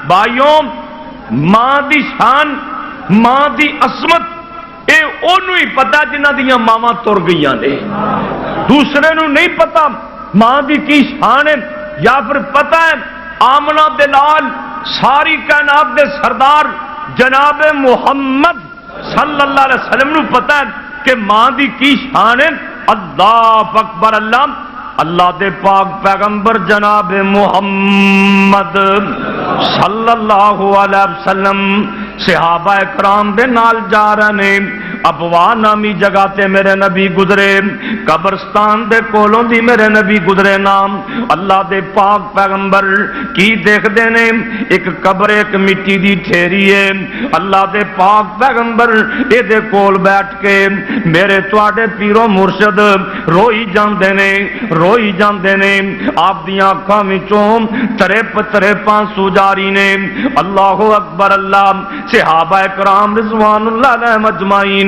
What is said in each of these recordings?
بھائیوں ماں دی شان ماں دی عظمت اے اونوں ہی پتا جنہاں دیاں ماواں تر گئیاں نے، دوسرے نو نہیں پتا ماں دی کی شان ہے، یا پھر پتا ہے آمنہ دے نال ساری کائنات دے سردار جناب محمد صلی اللہ علیہ وسلم نو پتا ہے کہ ماں دی کی شان ہے۔ اللہ اکبر، اللہ دے پاک پیغمبر جناب محمد صلی اللہ علیہ وسلم صحابہ اکرام دے نال جا رہے ہیں، ابوا نامی جگہ تے میرے نبی گزرے، قبرستان دے کولوں دی میرے نبی گزرے نام، اللہ دے پاک پیغمبر کی دیکھ دے نے، ایک قبر ایک مٹی دی ٹھیری ہے، اللہ دے پاک پیغمبر اے دے کول بیٹھ کے میرے تواڈے پیرو مرشد روئی جاندے نے، روئی جاندے نے، آپ دیاں اکھاں وچوں تریپ آنسو جاری نے، اللہ اکبر اللہ، صحابہ کرام رضوان اللہ علیہم اجمعین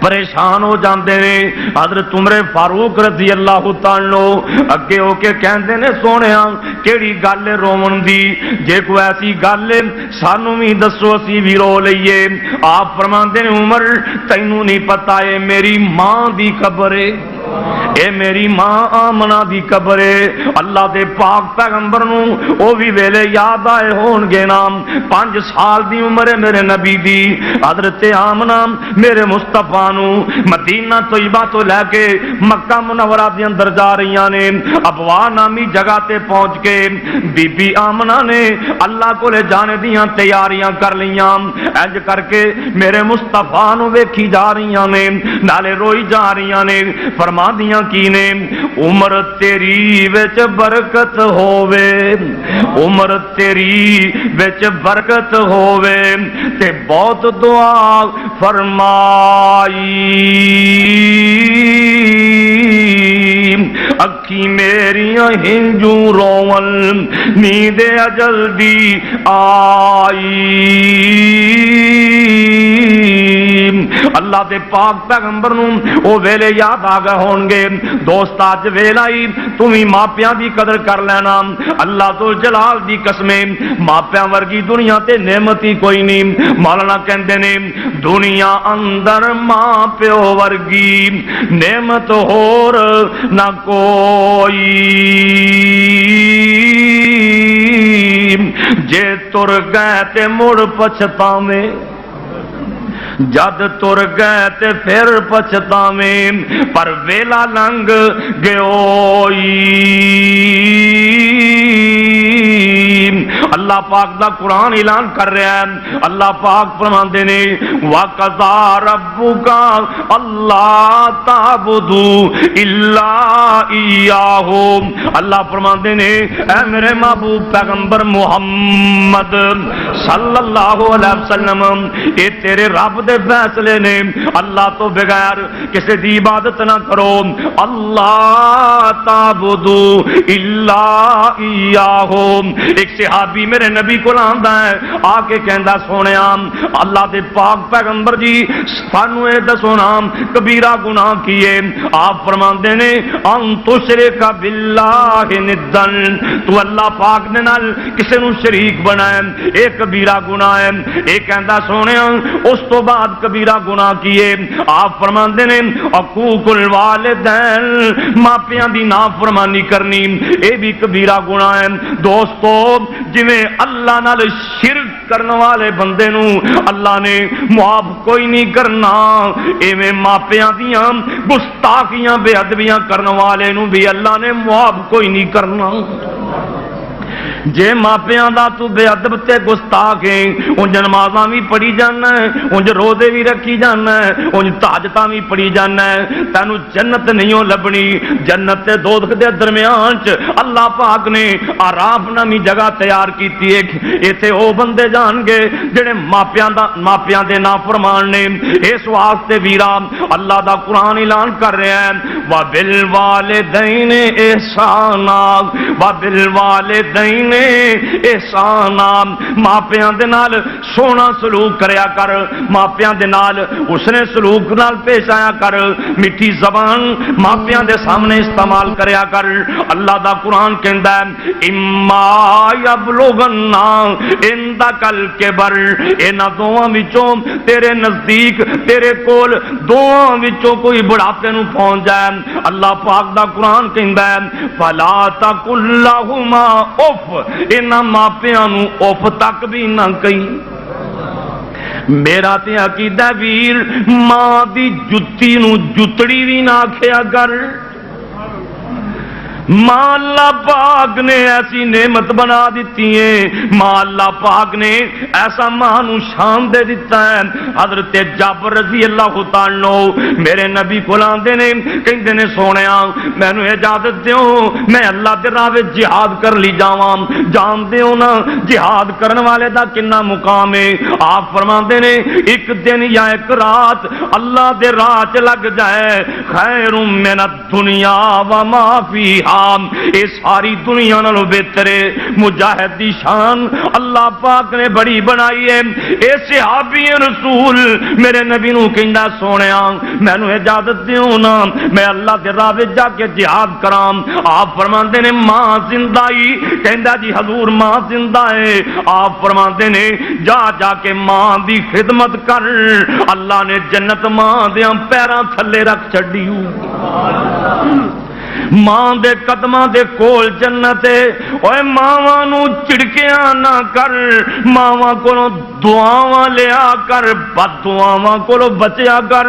پریشان ہو جاندے نے۔ حضرت عمر فاروق رضی اللہ تعالی عنہ اگے ہو کے کہندے نے سونیا کیڑی گل ہے رون دی، جے کوئی ایسی گل ہے سانو بھی دسو اسی بھی رو لئیے۔ آپ فرماندے نے عمر تینوں نہیں پتا ہے میری ماں دی قبر ہے، اے میری ماں آمنہ دی قبر ہے۔ اللہ دے پاک پیغمبر نو او بھی ویلے یاد آئے ہون گے نام، 5 سال دی عمر ہے میرے نبی دی، حضرت آمنہ میرے مصطفیٰ نو مدینہ طیبہ تو لے کے مکہ منورہ دے اندر جا رہیاں نے، ابوا نامی جگہ تے پہنچ کے بی بی آمنہ نے اللہ کو لے جانے دیاں تیاریاں کر لیاں، انج کر کے میرے مصطفیٰ نو ویکھی جا رہیاں نے، نالے روئی جا رہیاں نے، فرما دیاں کی نے عمر تیری وچ برکت ہووے، عمر تیری وچ برکت ہووے، تے بہت دعا فرمائی، اکھی میریاں ہنجوں رون نیند اجل دی آئی۔ اللہ دے پاک پیغمبر نو او ویلے یاد آ گئے ہون گے، دوست اج ویلا ہی تمہیں ماپیاں دی قدر کر لینا، اللہ تو جلال دی قسمیں ماپیاں ورگی دنیا تے نعمت ہی کوئی نہیں۔ مولانا کہندے نے دنیا اندر ماں پیو ورگی نعمت ہور نہ کوئی، جے تر گئے تے مڑ پچھتاویں، جد تر گئے تے پھر پچھتاویں، پر ویلا لنگ گیوئی۔ اللہ پاک دا قرآن اعلان کر رہا ہے، اللہ پاک فرماندے نے وَقَضَىٰ رَبُّكَ أَلَّا تَعْبُدُوا إِلَّا إِيَّاهُ، اللہ فرماندے نے اے میرے محبوب پیغمبر محمد صلی اللہ علیہ وسلم، اے تیرے رب دے فیصلے نے، اللہ تو بغیر کسی دی عبادت نہ کرو، اللہ تعبدوا الا ایاہ۔ ایک صحابی میرے نبی کو آندا ہے، آ کے کہندا سونیا اللہ دے پاک پیغمبر جی سانو اے دسو نا کبیرہ گناہ کیے؟ آپ فرماندے نے ان تشرک باللہ ندن، تو اللہ پاک دے نال کسے نو شریک بنائے، اے کبیرہ گناہ ہے۔ اے کہندا سونیا اس تو بعد کبیرہ گناہ کیے؟ آپ فرماندے نے حقوق الوالدین، ماپیاں دی نافرمانی کرنی، اے بھی کبیرہ گناہ ہے۔ دوستو جویں اللہ نال شرک کرنے والے بندے نو اللہ نے معاف کوئی نہیں کرنا، ایویں ماپیاں دیاں گستاخیاں بے ادبیاں کرنے والے نو بھی اللہ نے معاف کوئی نہیں کرنا۔ جے ماپیاں دا تو بے ادب تے گستاخ ہے، انج نمازاں بھی پڑھی جانا ہے، انج روزے بھی رکھی جانا ہے، انج تہجداں بھی پڑھی جانا ہے، تینوں جنت نہیں ہو لبنی۔ جنت تے دوزخ دے درمیان چ اللہ پاک نے آراف نامی جگہ تیار کیتی ہے، ایتھے او بندے جان گے جڑے ماپیاں دے نافرمان نے۔ اس واسطے ویرا اللہ دا قرآن اعلان کر رہا ہے وبالوالدین احسانا وبالوالدین احسانا ماپیاں دے نال سونا سلوک کریا کر ماپیاں دے نال اس نے سلوک نال پیش آیا کر میٹھی زبان ماپیاں دے سامنے استعمال کریا کر اللہ دا قرآن کہندا ہے اما یبلغن عندک الکبر انہاں دوواں وچوں تیرے نزدیک تیرے کول دوواں وچوں کوئی بڑھاپے نو پہنچ جائے اللہ پاک دا قرآن کہندا ہے فلا تقل لهما اف انہاں ماپیاں نو اف تک بھی نہ کہیں میرا تے عقیدہ ویر ماں دی جتی نو جتڑی بھی نہ آکھیا کر ماں اللہ پاک نے ایسی نعمت بنا دیتی ہے ماں اللہ پاک نے ایسا ماں نو شان دے دیتا ہے حضرت جابر رضی اللہ تعالی عنہ میرے نبی کو لاندے نے کہندے نے سونیا مینوں اجازت دیو میں اللہ دے راہ وچ جہاد کر لی جاواں جان دیو نا جہاد کرن والے دا کنا مقام ہے آپ فرماندے نے ایک دن یا ایک رات اللہ دے راہ چ لگ جائے خیر من الدنیا وما فیہا اے ساری دنیا نالوں بہتر ہے مجاہد دی شان اللہ پاک نے بڑی بنائی ہے اے صحابی رسول میرے نبی نو کہندا سونیا مینوں اجازت دیو نا میں اللہ دے راہ وچ جا کے جہاد کراں آپ فرماندے نے ماں زندہ ہی کہندا جی حضور ماں زندہ ہے آپ فرماندے نے جا جا کے ماں دی خدمت کر اللہ نے جنت ماں دیاں پیراں تھلے رکھ چھڈی ماں دے قدماں دے کول جنت اوے ماواں نو چڑکیاں نہ کر ماواں کولوں دعاواں لیا کر بد دعاواں کولوں بچیا کر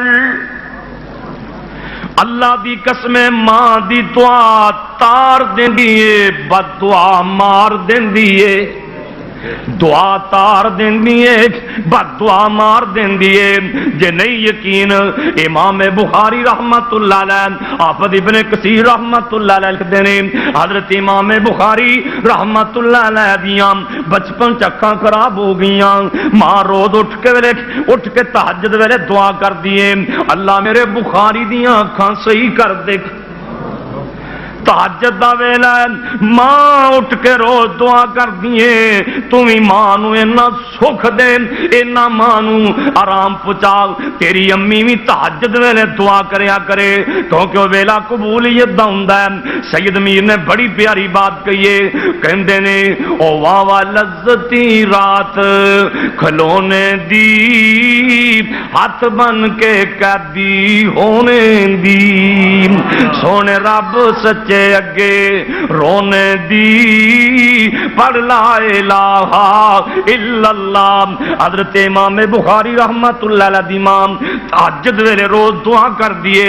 اللہ دی قسم ماں دی دعا تار دیندی اے بد دعا مار دیندی اے دعا تار دیندی ہے بد دعا مار دیندی ہے جے نہیں یقین امام بخاری رحمت اللہ علیہ حافظ ابن کثیر رحمت اللہ علیہ لکھتے ہیں حضرت امام بخاری رحمت اللہ علیہ دیاں بچپن چکھاں خراب ہو گئیاں ماں روز اٹھ کے تہجد ویلے دعا کر دیے اللہ میرے بخاری دیاں اکھاں صحیح کر دے تہجد دا ویلا ماں اٹھ کے روز دعا کر دیے تمہیں ماں نو اینا سکھ دے اینا ماں نو آرام پہنچا تیری امی بھی تہجد ویلے دعا کریا کرے کیونکہ وہ ویلا قبولیت دا ہوندا ہے سید میر نے بڑی پیاری بات کہیے کہندے نے او واہ واہ لذتی رات کھلونے دی ہاتھ بن کے قیدی ہونے دی سونے رب سچے اگے رونے دی پڑھ لا الہ الا اللہ حضرت امام بخاری رحمت اللہ علیہ دی امام تہجد ویلے روز دعا کر دیے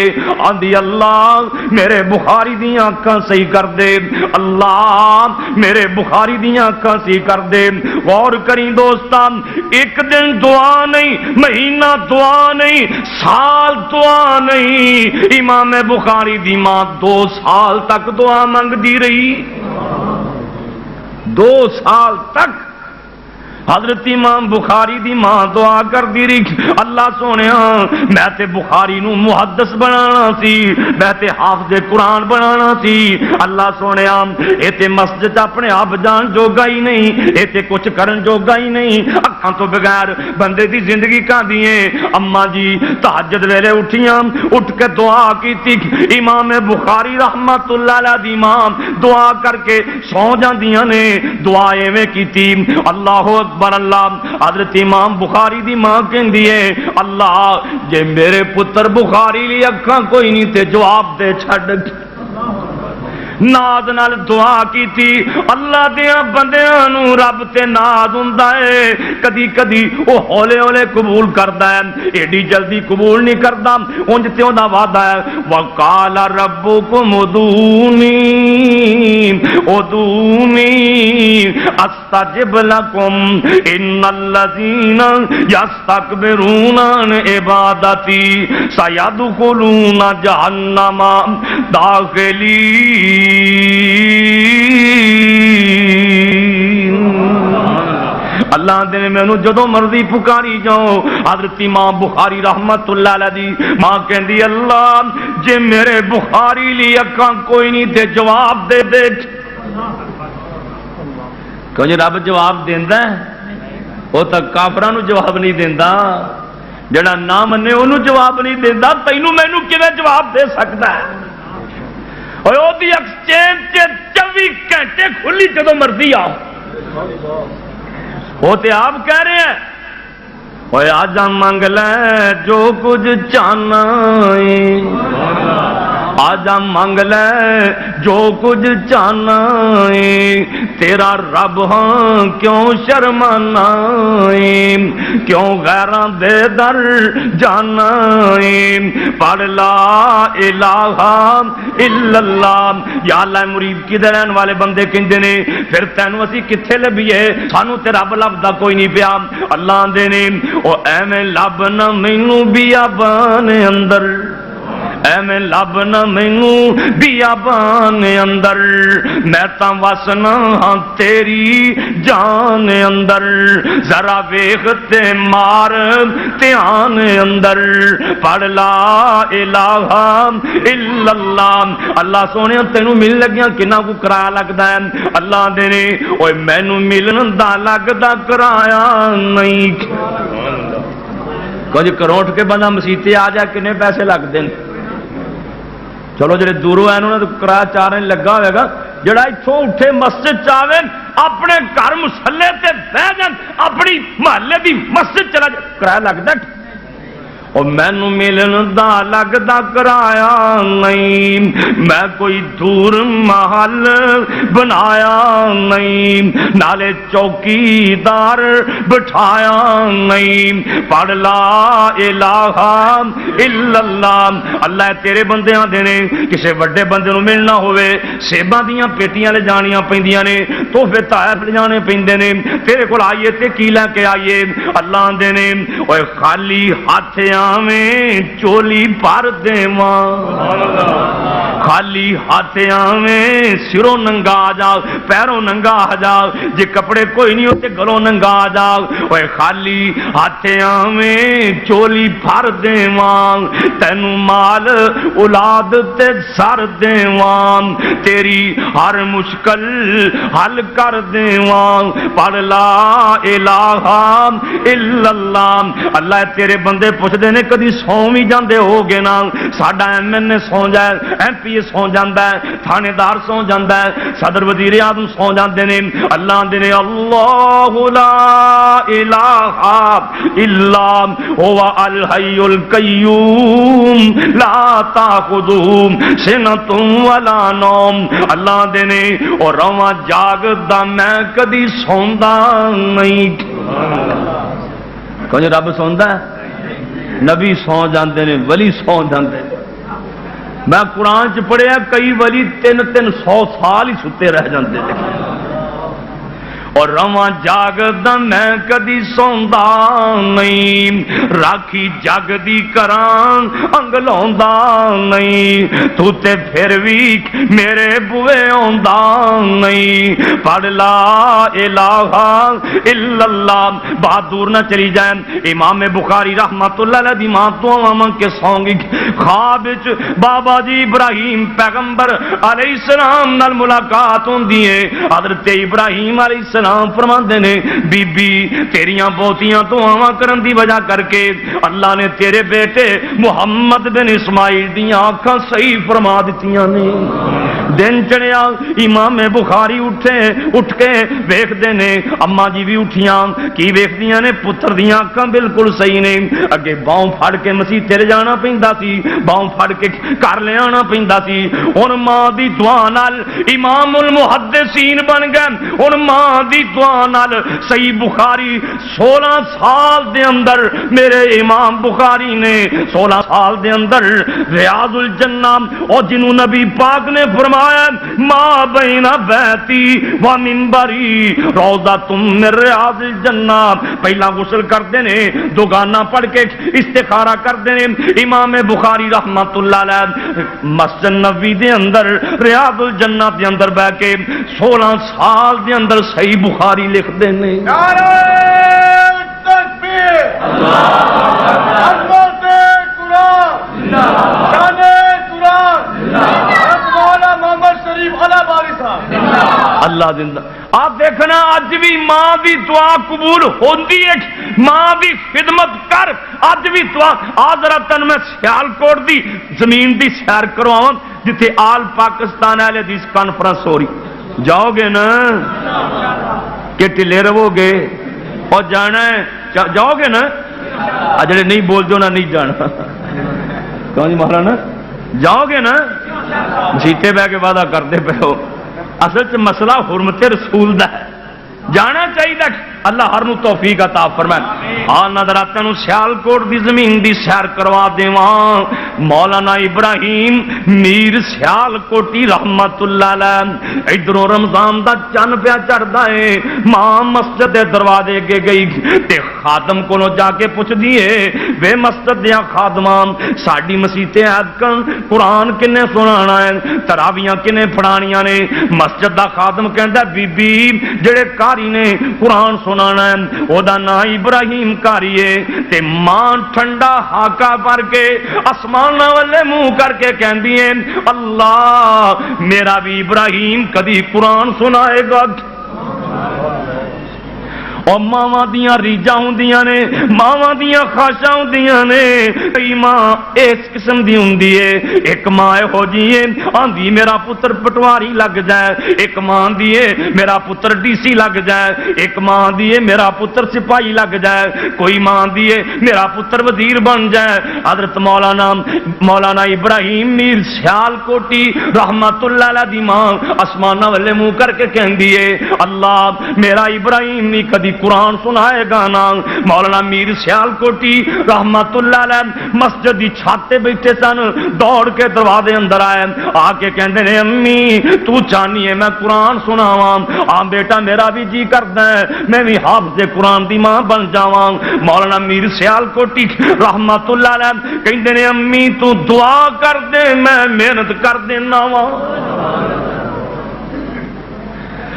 آندی اللہ میرے بخاری دیاں اکھاں صحیح کر دے اللہ میرے بخاری دیاں اکھاں صحیح کر دے غور کریں دوستان ایک دن دعا نہیں مہینہ دعا نہیں سال دعا نہیں امام بخاری دی ماں 2 سال تک دعا منگ دی رہی 2 سال تک حضرت امام بخاری دی ماں دعا کر دی رہی اللہ سونیا میں تے بخاری نو محدث بنانا سی میں تے حافظ قرآن بنانا سی اللہ سونیا اے تے مسجد اپنے آپ جان جوگا ہی نہیں اے تے کچھ کرن جوگا ہی نہیں اکھاں تو بغیر بندے دی زندگی کہاں دیئے اما جی تہجد ویلے اٹھیاں اٹھ کے دعا کیتی امام بخاری رحمت اللہ علیہ دی امام دعا کر کے سو جاندیاں نے دعا ایویں کیتی اللہ اکبر اللہ حضرت امام بخاری دی ماں کہندی ہے اللہ جے میرے پتر بخاری لی اکھاں کوئی نہیں تے جواب دے چھڈ ناز نال دعا کیتی اللہ دیاں بندیاں نو رب تے ناز ہوندا ہے کدی کدی او ہولے ہولے قبول کردا ہے ایڈی جلدی قبول نہیں کردا اونج تے اوندا وعدہ ہے وقال ربکم ادعونی استجب لکم ان الذین یستکبرون عن عبادتی سیدخلون جہنم داخلین اللہ دے مینوں جدوں مرضی پکاری جاؤ. حضرت امام بخاری رحمت اللہ علیہ دی ماں کہندی اللہ جے میرے بخاری لی اکھاں کوئی نہیں تے جواب دے دے. کہ رب جواب دیندا ہے وہ تو کافراں نوں جواب نہیں دیندا. جڑا نہ منے انہوں جواب نہیں دیندا تینوں مینوں کیویں جواب دے سکدا ہے؟ اور وہ دی ایکسچینج 24 گھنٹے کھلی جدوں مرضی آؤ. وہ تے آپ کہہ رہے ہیں اوے آجا منگ لے جو کچھ چاہنا ہے, آجا منگ لے جو کچھ چاہنا ہے, تیرا رب ہاں کیوں شرمانا ہے, کیوں غیراں دے در جانا ہے. پڑھ لا الہ الا اللہ. یا اللہ مرید کدھر رہن والے بندے کہندے نے پھر تینوں اسی کتھے لبھیے, سانوں تے رب لبدا کوئی نہیں پیا. اللہ دے نے او ایویں لب نہ مینوں بیابان اندر, ایویں لب نہ مینوں بیابان اندر, میں تاں وسنا ہاں تیری جان اندر, ذرا ویکھ تے مار دھیان اندر. پڑھ لا الہ الا اللہ. اللہ سونے تینوں مل لگیاں کنا کو کرایہ لگدا ہے؟ اللہ دے نے اوے مینوں ملن دا لگدا کرایہ نہیں. کچھ کروٹ کے بندہ مسیتے آ جائے کنے پیسے لگتے ہیں؟ چلو جڑے دوروں ہیں انہوں نے تو کرایہ چارنے لگا ہوئے گا. جڑا اتوں اٹھے مسجد چاہے اپنے گھر مسلے تے بہ جان اپنی محلے دی مسجد چلا جائے کرایہ لگتا ہے. اور مینوں ملن دا لگدا کرایہ نہیں, میں کوئی دور محل بنایا نہیں, نالے چوکیدار بٹھایا نہیں. پڑھ لا الہ الا اللہ. اللہ تیرے بندیاں دے نے کسے وڈے بندے نوں ملنا ہوئے سیباں دیاں پیٹیاں لے جانیاں پیندیاں نے, تحفے تحائف لے جانے پیندے نے. تیرے کول آئیے تے کی لے کے آئیے؟ اللہ دے نے اوے خالی ہاتھ میں چولی پار دیواں, خالی ہاتھ میں سروں ننگا آ جاؤ پیروں ننگا آ جاؤ, جے کپڑے کوئی نہیں ہوتے گلوں ننگا آ جاؤ. اوے خالی ہاتھ میں چولی پھر دیواں, تینوں مال اولاد تے سر دیواں, تیری ہر مشکل حل کر دیواں. پڑھ لا الہ الا اللہ. اللہ تیرے بندے پوچھتے ہیں کدی سو بھی جاندے ہو گے نا؟ ساڈا ایم این اے سو جائے, ایم پی اے سو جاندا ہے, تھانے دار سو جاندا ہے, صدر وزیر اعظم سو جاندے نے. اللہ دے نے اللہ لا الہ الا هو الحی القیوم لا تاخذہ سنۃ ولا نوم. اللہ دے نے اور رواں جاگدا میں کدی سوندا نہیں. کون رب سوندا ہے؟ نبی سو جاندے نے, ولی سو جاندے نے. میں قرآن چ پڑھیا کئی ولی 300 سال ہی ستے رہ جاندے نے. اور رواں جاگدا میں کدی سوندا نہیں, راکھی جگ دی کراں انگلاوندا نہیں, تو تے پھر بھی میرے بوئے آوندا نہیں. پڑھ لا الہ الا اللہ. بات دور نہ چلی جائے. امام بخاری رحمت اللہ علیہ دی ماں تو امام کے سونگی خواب وچ بابا جی ابراہیم پیغمبر علیہ السلام نال ملاقات ہوندی ہے. حضرت ابراہیم علیہ السلام فرماندے نے بی بی تیریاں بہتیاں تو آواں کرن دی وجہ کر کے اللہ نے تیرے بیٹے محمد بن اسماعیل دیاں آنکھاں صحیح فرما دتیاں نے. دن چڑھیا امام بخاری اٹھ کے ویکھدے نے اما جی بھی اٹھیاں کی ویکھدیاں نے پتر دیاں آنکھاں بالکل صحیح نے. اگے باؤں پھڑ کے مسیح تے جانا پیندا سی, باؤں پھڑ کے گھر لے آنا پیندا سی. ہن ماں دی دعا نال امام المحدثین بن گئے. ہن ماں دی دعا نال صحیح بخاری 16 سال دے اندر میرے امام بخاری نے 16 سال دے اندر ریاض الجنہ اور جنوں نبی پاک نے فرمایا ما بین بیتی و منبری روضۃ من ریاض الجنہ. پہلا غسل کرتے نے دوگانا پڑھ کے استخارہ کرتے نے. امام بخاری رحمت اللہ علیہ مسجد نبوی دے اندر ریاض الجنہ دے اندر بیٹھ کے 16 سال دے اندر صحیح بخاری لکھ دے نے. اللہ زندہ آپ دیکھنا اج بھی ماں دی دعا قبول ہوندی ہے ماں دی خدمت کر اج بھی دعا ذرا تن میں سیالکوٹ دی زمین دی سیر کرواواں جتھے آل پاکستان اہل حدیث کانفرنس ہو رہی جاؤ گے نا کہ ٹلے رہو گے اور جانا ہے جاؤ گے نا جڑے نہیں بول جو نا نہیں جانا کہاں جی مولانا جاؤ گے نا مسیتے بہ کے وعدہ کرتے پہ ہو اصل چ مسئلہ حرمت رسول دا ہے جانا چاہیے اللہ ہر نو توفیق عطا فرمائے ہاں نظرات نو سیالکوٹ دی زمین دی سیر کروا دیواں مولانا ابراہیم میر سیالکوٹی رحمت اللہ علیہ ادھروں رمضان دا چن پیا چڑھدا ہے ماں مسجد دے دروازے کے گئی تے خادم کولوں جا کے پوچھ دیے وے مسجد دیاں خادماں ساڈی مسیتے ادکن قرآن کنے سنانا ہے تراویاں کنے پڑھانیاں نے مسجد دا خادم کہندا بی بی جڑے قاری نے قرآن سنانا ہے او دا نا ابراہیم قاری ہے تے ماں ٹھنڈا ہاکا پر کے آسمان والے منہ کر کے کہندی ہے اللہ میرا بھی ابراہیم کدی قرآن سنائے گا اور ماواں دیاں ریجاں ہوندیاں نے ماواں دیاں خواہشاں ہوندیاں نے کئی ماں اس قسم دی ہوندی ہے ایک ماں ہو جی ہے آندی میرا پتر پٹواری لگ جائے ایک ماں آندی ہے میرا پتر ڈی سی لگ جائے ایک ماں آندی ہے میرا پتر سپاہی لگ جائے کوئی ماں آندی ہے میرا پتر وزیر بن جائے حضرت مولانا ابراہیم میر سیالکوٹی رحمت اللہ علیہ دی ماں آسماناں والے منہ کر کے کہندی ہے اللہ میرا ابراہیم نہیں کدی قرآن سنائے گا نا مولانا میر سیالکوٹی رحمت اللہ علیہ مسجد دی چھاتے بیٹھے سن دوڑ کے دروازے اندر آئے آ کے کہندے نے امی تو چاہنی ہے میں قرآن سناواں بیٹا میرا بھی جی کردا ہے میں بھی حافظ قرآن دی ماں بن جاواں مولانا میر سیالکوٹی رحمت اللہ علیہ کہندے نے امی تو دعا کر دے میں محنت کر دینا وا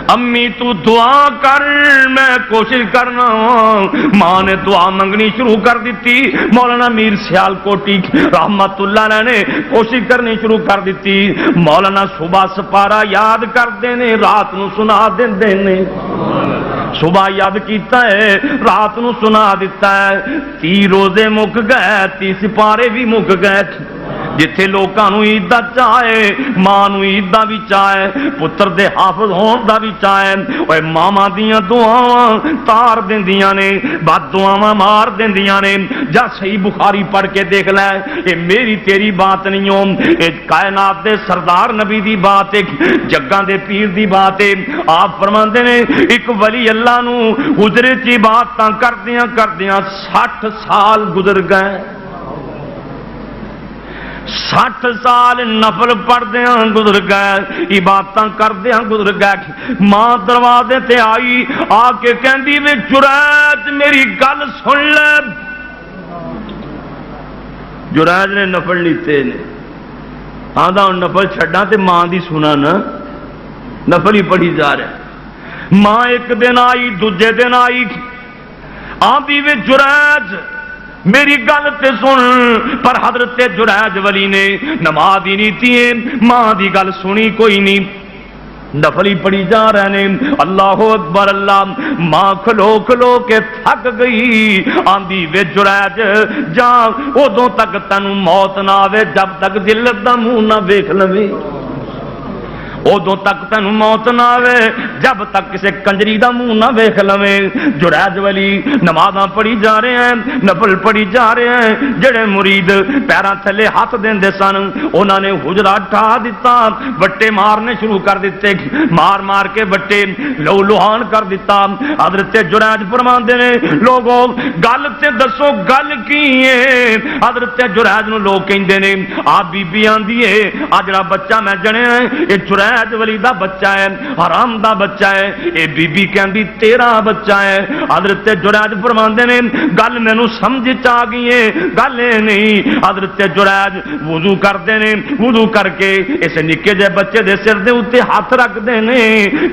امی تو دعا کر میں کوشش کرنا ماں نے دعا منگنی شروع کر دیتی مولانا میر سیالکوٹی رحمت اللہ علیہ نے کوشش کرنی شروع کر دیتی مولانا صبح سپارہ یاد کرتے نے رات نو سنا دیندے نے صبح یاد کیتا ہے رات نو سنا دیتا ہے 30 روزے مک گئے 30 سپارے بھی مک گئے جتھے لوکاں نو عید دا چاہے ماں نو عید دا بھی چاہے پتر دے حافظ ہون دا بھی چاہے اوے ماما دیاں دعاواں تار دیندیاں نے بد دعاواں مار دیندیاں نے جا صحیح بخاری پڑھ کے دیکھ لے اے میری تیری بات نہیں ہو اے کائنات دے سردار نبی دی بات ہے جگاں دے پیر دی بات ہے آپ فرماندے نے ایک ولی اللہ نو حجرے چ باتاں کردیاں 60 سال گزر گئے 60 سال نفل پڑھدیاں گزر گئے عبادتاں کردیاں گزر گئے ماں دروازے تے آئی آ کے کہندی وے جریج میری گل سن لے جریج نے نفل لیتے نے آندا ہن نفل چھڈاں تے ماں دی سنا نا نفل ہی پڑھی جا رہا ماں ایک دن آئی دوجے دن آئی آندی وے جریج میری گل تے سن پر حضرت جریج ولی نے نماز ہی نہیں تھی ماں دی گل سنی کوئی نہیں نفلی پڑی جا رہے نے اللہ اکبر اللہ ماں کھلو کھلو کے تھک گئی آندی وے جریج جا ادوں تک تینوں موت نہ آوے جب تک دل دا منہ نہ ویکھ لویں ادو تک تینوں موت نہ آوے جب تک کسے کنجری دا منہ نہ ویکھ لویں جریج ولی نمازاں پڑھی جا رہے ہیں نفل پڑھی جا رہے ہیں جڑے مرید پیراں تھلے ہاتھ دیندے سن انہاں نے حجرہ ٹھا دیتا بٹے مارنے شروع کر دیتے مار مار کے بٹے لو لوہان کر دیتا حضرت جریج فرماندے نے لوگوں گل تے دسو گل کی ہے حضرت جریج نو لوگ کہندے نے آ بی بی آندی ہے آ جڑا بچہ میں جنیا ہے اے جریج ولی دا بچہ ہے حرام دا بچہ ہے اے بی بی کہندی تیرا بچہ ہے حضرت جریج فرماندے نے گل مینوں سمجھ چ آ گئی ہے گل نہیں حضرت جریج وضو کردے نے وضو کر کے اس نکے جے بچے دے سر دے اوتے ہاتھ رکھ دے نے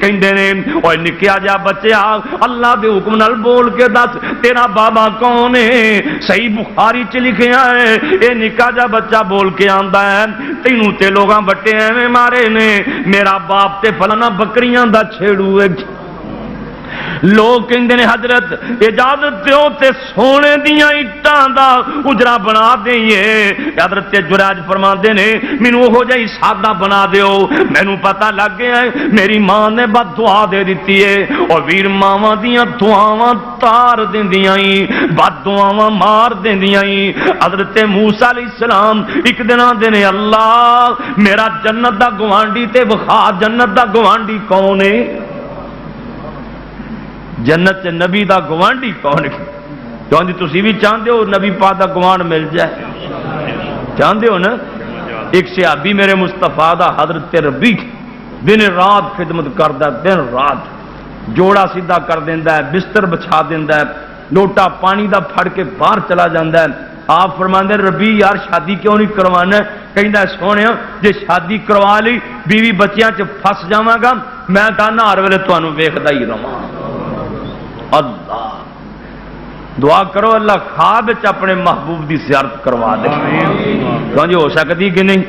کہندے نے اوے نکیا جا بچہ اللہ دے حکم نال بول کے دس تیرا بابا کون ہے صحیح بخاری چ لکھیا ہے اے نکا جا بچہ بول کے آندا ہے تینوں تے لوگاں بٹے ایویں مارے نے میرا باپ تے فلانا بکریاں دا چھیڑو ہے۔ لوگ کہندے نے حضرت اجازت دیو تے سونے دیاں اٹاں دا اجرا بنا دئیے۔ حضرت جراج فرماندے نے مینوں ہو جائی سادہ بنا دیو، مینوں پتہ لگ گیا ہے میری ماں نے بد دعا دے دیتی ہے، اور ویر ماواں دیاں دعاواں تار دیندیاں ہی بد دعاواں مار دیندیاں ہی۔ حضرت موسیٰ علیہ السلام ایک دن آندے نے اللہ میرا جنت دا گوانڈی تے وخا، جنت دا گوانڈی کون ہے؟ جنت نبی دا گوانڈی کون ہے؟ چاہتے تسی بھی چاہتے ہو نبی پاک دا گوانڈ مل جائے؟ چاہتے ہو نا؟ ایک صحابی میرے مصطفیٰ دا حضرت ربی دن رات خدمت کردا، دن رات جوڑا سیدھا کر دیندا ہے، بستر بچھا دیندا ہے، لوٹا پانی دا پھڑ کے باہر چلا جاندا ہے۔ آپ فرماندے ربی یار شادی کیوں نہیں کروانا؟ کہندا سونے جے شادی کروا لی بیوی بچیاں چ پھس جاواں گا، میں کہنا ہر ویلے تانوں ویکھدا ہی رہواں۔ اللہ دعا کرو اللہ خواب اپنے محبوب دی زیارت کروا دے، کیوں ہو سکتی کہ نہیں؟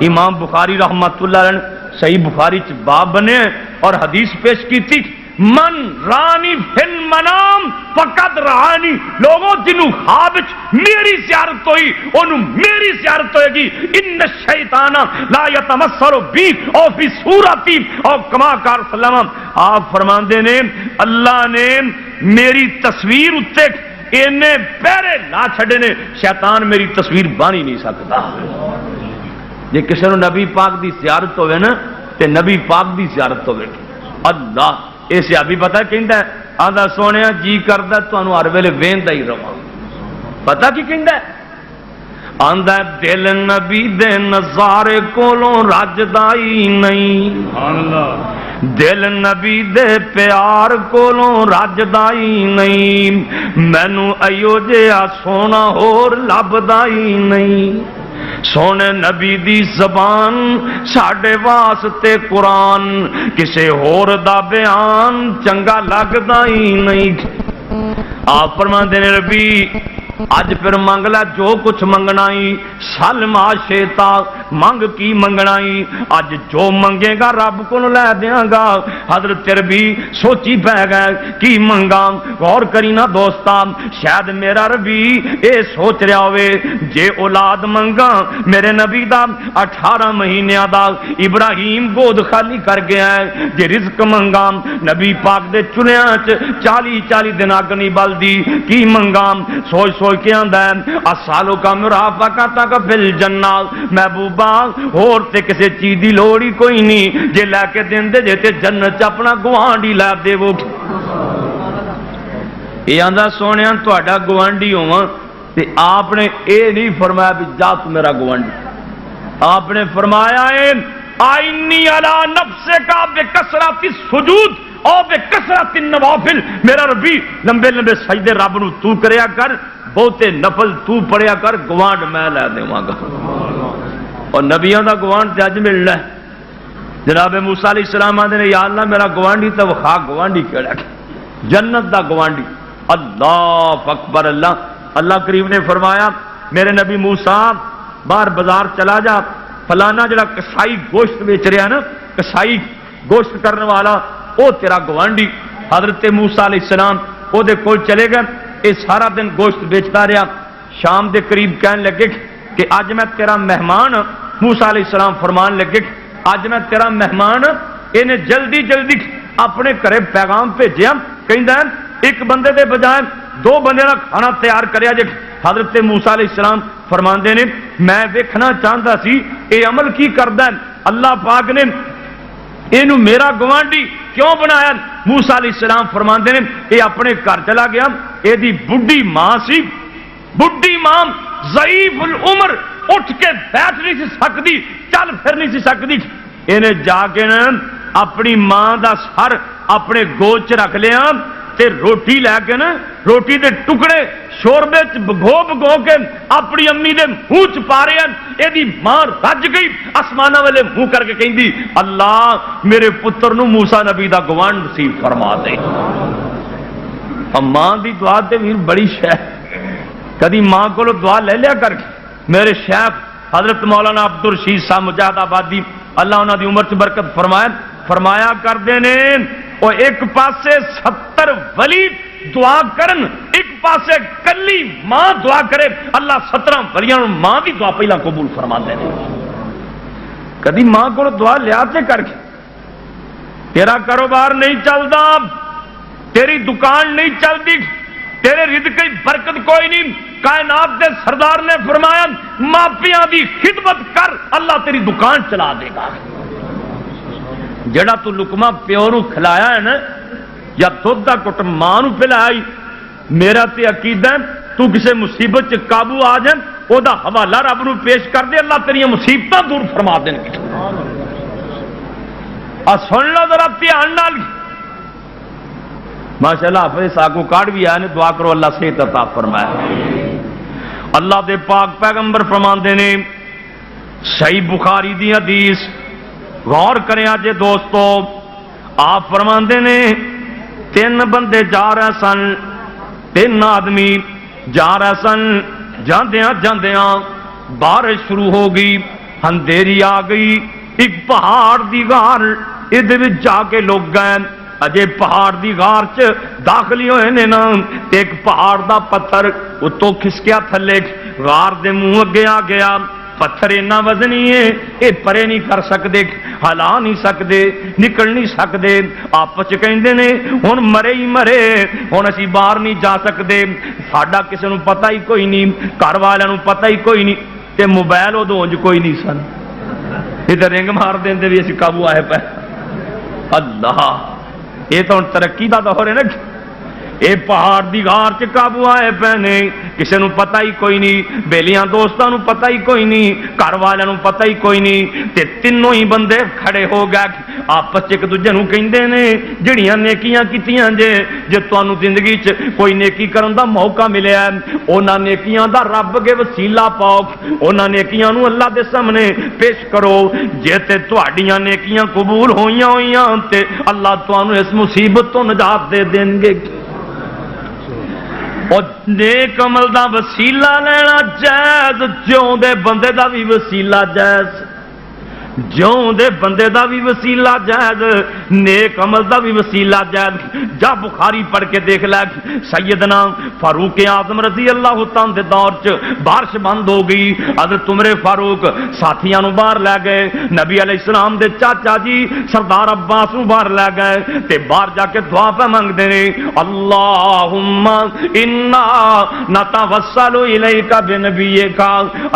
امام بخاری رحمت اللہ علیہ صحیح بخاری چ باب بنے اور حدیث پیش کی تھی من رانی فی المنام فقد رانی، لوگوں جنہوں خواب میری زیارت ہوئی انہوں میری زیارت ہوئے گی۔ ان الشیطان لا یتمثل بی او فی صورتی او کما قال سلام۔ آپ فرماندے نے اللہ نے میری تصویر اتے انہیں پیرے لا چھڑے نے، شیطان میری تصویر بانی نہیں سکتا۔ جے کسی نے نبی پاک دی زیارت ہوئے نا تے نبی پاک دی زیارت ہوئے اللہ ایسے ابھی پتہ کہندا ہے آدھا سونے جی کردا تانوں ہر ویلے ویندا ہی رہواں۔ پتہ کی کہندا ہے آندا دل نبی دے نظارے کولوں رجدا ہی نہیں، سبحان اللہ، دل نبی دے پیار کولوں رجدا ہی نہیں، مینوں ایو جہا سونا ہور لبدا ہی نہیں۔ سونے نبی دی زبان ساڈے واسطے قرآن، کسے ہور دا بیان چنگا لگدا ہی نہیں۔ آپ فرماندے نے ربی اج پھر منگ لے جو کچھ منگنا ہی، سلما شیتا منگ کی منگنا ہی، اج جو منگے گا رب کو لے دیاں گا۔ حضرت ربی سوچی پہ گئے کی منگا، غور کری نا دوستا، شاید میرا ربی اے سوچ رہا ہوئے جے اولاد منگا میرے نبی دا 18 مہینیاں دا ابراہیم گود خالی کر گیا ہے، جے رزق منگا نبی پاک دے چنیاں 40 دن اگ نہیں بلدی، کی منگا سوچ سوچ کے آندا ہے اسالو کا مرافقہ کا فل جنہ، محبوبہ اور تے کسے چیز دی لوڑ ہی کوئی نہیں، جے لے کے دیندے جے تے جنت اپنا گوانڈی لے دے وہ۔ یہ آندا سونیا تہاڈا گوانڈی ہوواں تے آپ نے اے نہیں فرمایا بھی جا تو میرا گوانڈی، آپ نے فرمایا ہے آئینی علی نفسک بکثرت السجود او بکثرت النوافل، میرا ربی لمبے لمبے سجدے رب نو تو کریا کر، بہتے نفل تو پڑھیا کر، گوانڈ میں لے دیواں گا۔ اور نبیوں دا گوانڈ تے اج ملنا ہے۔ جناب موسیٰ علیہ السلام آندے نے یا اللہ میرا گوانڈی تے وخا، گوانڈی کیڑا جنت دا گوانڈی۔ اللہ اکبر، اللہ اللہ کریم نے فرمایا میرے نبی موسیٰ باہر بازار چلا جا، فلانا جڑا کسائی گوشت بیچ رہا نا، کسائی گوشت کرنے والا او تیرا گوانڈی۔ حضرت موسیٰ علیہ السلام او دے کول چلے گئے، اے سارا دن گوشت بیچتا رہا، شام دے قریب کہنے لگے کہ آج میں تیرا مہمان۔ موسیٰ علیہ السلام فرمان لگے آج میں تیرا مہمان، انہیں جلدی جلدی اپنے گھرے پیغام بھیجیا، کہندا ہے ایک بندے دے بجائے 2 بندے دا کھانا تیار کریا جے۔ حضرت موسیٰ علیہ السلام فرماندے نے میں ویکھنا چاہتا سی اے عمل کی کردا ہے، اللہ پاک نے اینو میرا گوانڈی کیوں بنایا؟ موسیٰ علیہ السلام فرماندے نے اے اپنے گھر چلا گیا، اے دی بڈھی ماں سی، بڈھی ماں ضعیف العمر، اٹھ کے بیٹھ نہیں سی سکتی، چل پھر نہیں سی سکتی، انہیں جا کے اپنی ماں دا سر اپنے گود چ رکھ لیا تے روٹی لے کے نا روٹی دے ٹکڑے شوربے چ بھگو بھگو کے اپنی امی دے منہ چ پا رہے ہیں۔ اے دی ماں رج گئی، آسماناں والے منہ کر کے کہندی اللہ میرے پتر نو موسیٰ نبی دا گوانڈ نصیب فرما دے۔ ماں دی دعا تے ویر بڑی شے، کدی ماں کو دعا لے لیا کر۔ میرے شیخ حضرت مولانا عبدالرشید صاحب مجاہد آبادی اللہ انہاں دی عمر چ برکت فرمایا کردے نے او ایک پاسے 70 ولی دعا کرن، ایک پاسے کلی ماں دعا کرے، اللہ 17 ولیاں نوں ماں دی دعا پہلا قبول فرماندے نے۔ کدی ماں کو دعا لیا تے کر کے تیرا کاروبار نہیں چلتا، تیری دکان نہیں چلتی، تیرے رزق کی برکت کوئی نہیں، کائنات دے سردار نے فرمایا ماپیاں دی خدمت کر، اللہ تیری دکان چلا دے گا۔ جڑا تو لقمہ پیو نو کھلایا ہے نا، یا دودھ دا گھٹ ماں نو پلائی، میرا تے عقیدہ ہے تو کسے مصیبت چ قابو آ جائے او دا حوالہ رب نو پیش کر دے، اللہ تیری مصیبتاں دور فرما دیں گے۔ سن لو ذرا دھیان نال، ماشاءاللہ حافظ ساکو کارڈ بھی آئے نے، دعا کرو اللہ صحت عطا فرمائے۔ اللہ دے پاک پیغمبر فرماندے نے صحیح بخاری دی حدیث، غور کریں آجے دوستو، آپ فرماندے نے 3 بندے جا رہے سن، 3 آدمی جا رہے سن، جاندیاں بارش شروع ہو گئی، اندھیری آ گئی، ایک پہاڑ دی غار ادھر جا کے لوگ گئے، اجے پہاڑ دی غار چ داخلی ہوئے نے نا، ایک پہاڑ دا پتھر اتوں کھسکیا تھلے، غار دے منہ اگے آ گیا، پتھر اتنا وزنی ہے یہ پرے نہیں کر سکتے، ہلا نہیں سکتے، نکل نہیں سکتے، آپس کہندے نے ہن مرے ہی مرے، ہن اسی باہر نہیں جا سکتے، ساڈا کسی نوں پتہ ہی کوئی نہیں، گھر والوں نوں پتہ ہی کوئی نہیں، تے موبائل ادوں انج کوئی نہیں سن، ادھر رنگ مار دیں بھی اسی قابو آئے پہ۔ اللہ یہ تو ترقی کا دور ہے نا، یہ پہاڑ دی غار چ قابو آئے پے نے، کسی نوں پتہ ہی کوئی نہیں، بیلیاں دوستاں نوں پتہ ہی کوئی نہیں، گھر والوں نوں پتہ ہی کوئی نہیں، تے تینوں ہی بندے کھڑے ہو گئے، آپس ایک دوجے نوں کہندے نے جڑیاں نیکیاں کیتیاں جے تانوں زندگی چ کوئی نیکی کرن دا موقع ملیا، انہاں نیکیاں دا رب کے وسیلہ پاؤ، انہاں نیکیاں نوں اللہ دے سامنے پیش کرو، جے تے تہاڈیاں نیکیاں قبول ہوئیاں تے اللہ تانوں اس مصیبت تو نجات دے دیں گے۔ اور نیک عمل دا وسیلہ لینا جائز، جیوں دے بندے دا بھی وسیلہ جائز، جیوں دے بندے دا بھی وسیلہ جائز، نیک عمل دا بھی وسیلہ جائز۔ جا بخاری پڑھ کے دیکھ لے، سیدنا فاروق اعظم رضی اللہ تعالیٰ دے دور چ بارش بند ہو گئی، حضرت عمر فاروق ساتھیاں نو باہر لے گئے، نبی علیہ السلام دے چاچا جی سردار عباس نو باہر لے گئے تے باہر جا کے دعا پہ منگدے نے، اللہم انا نتوسل الیک بنبیک،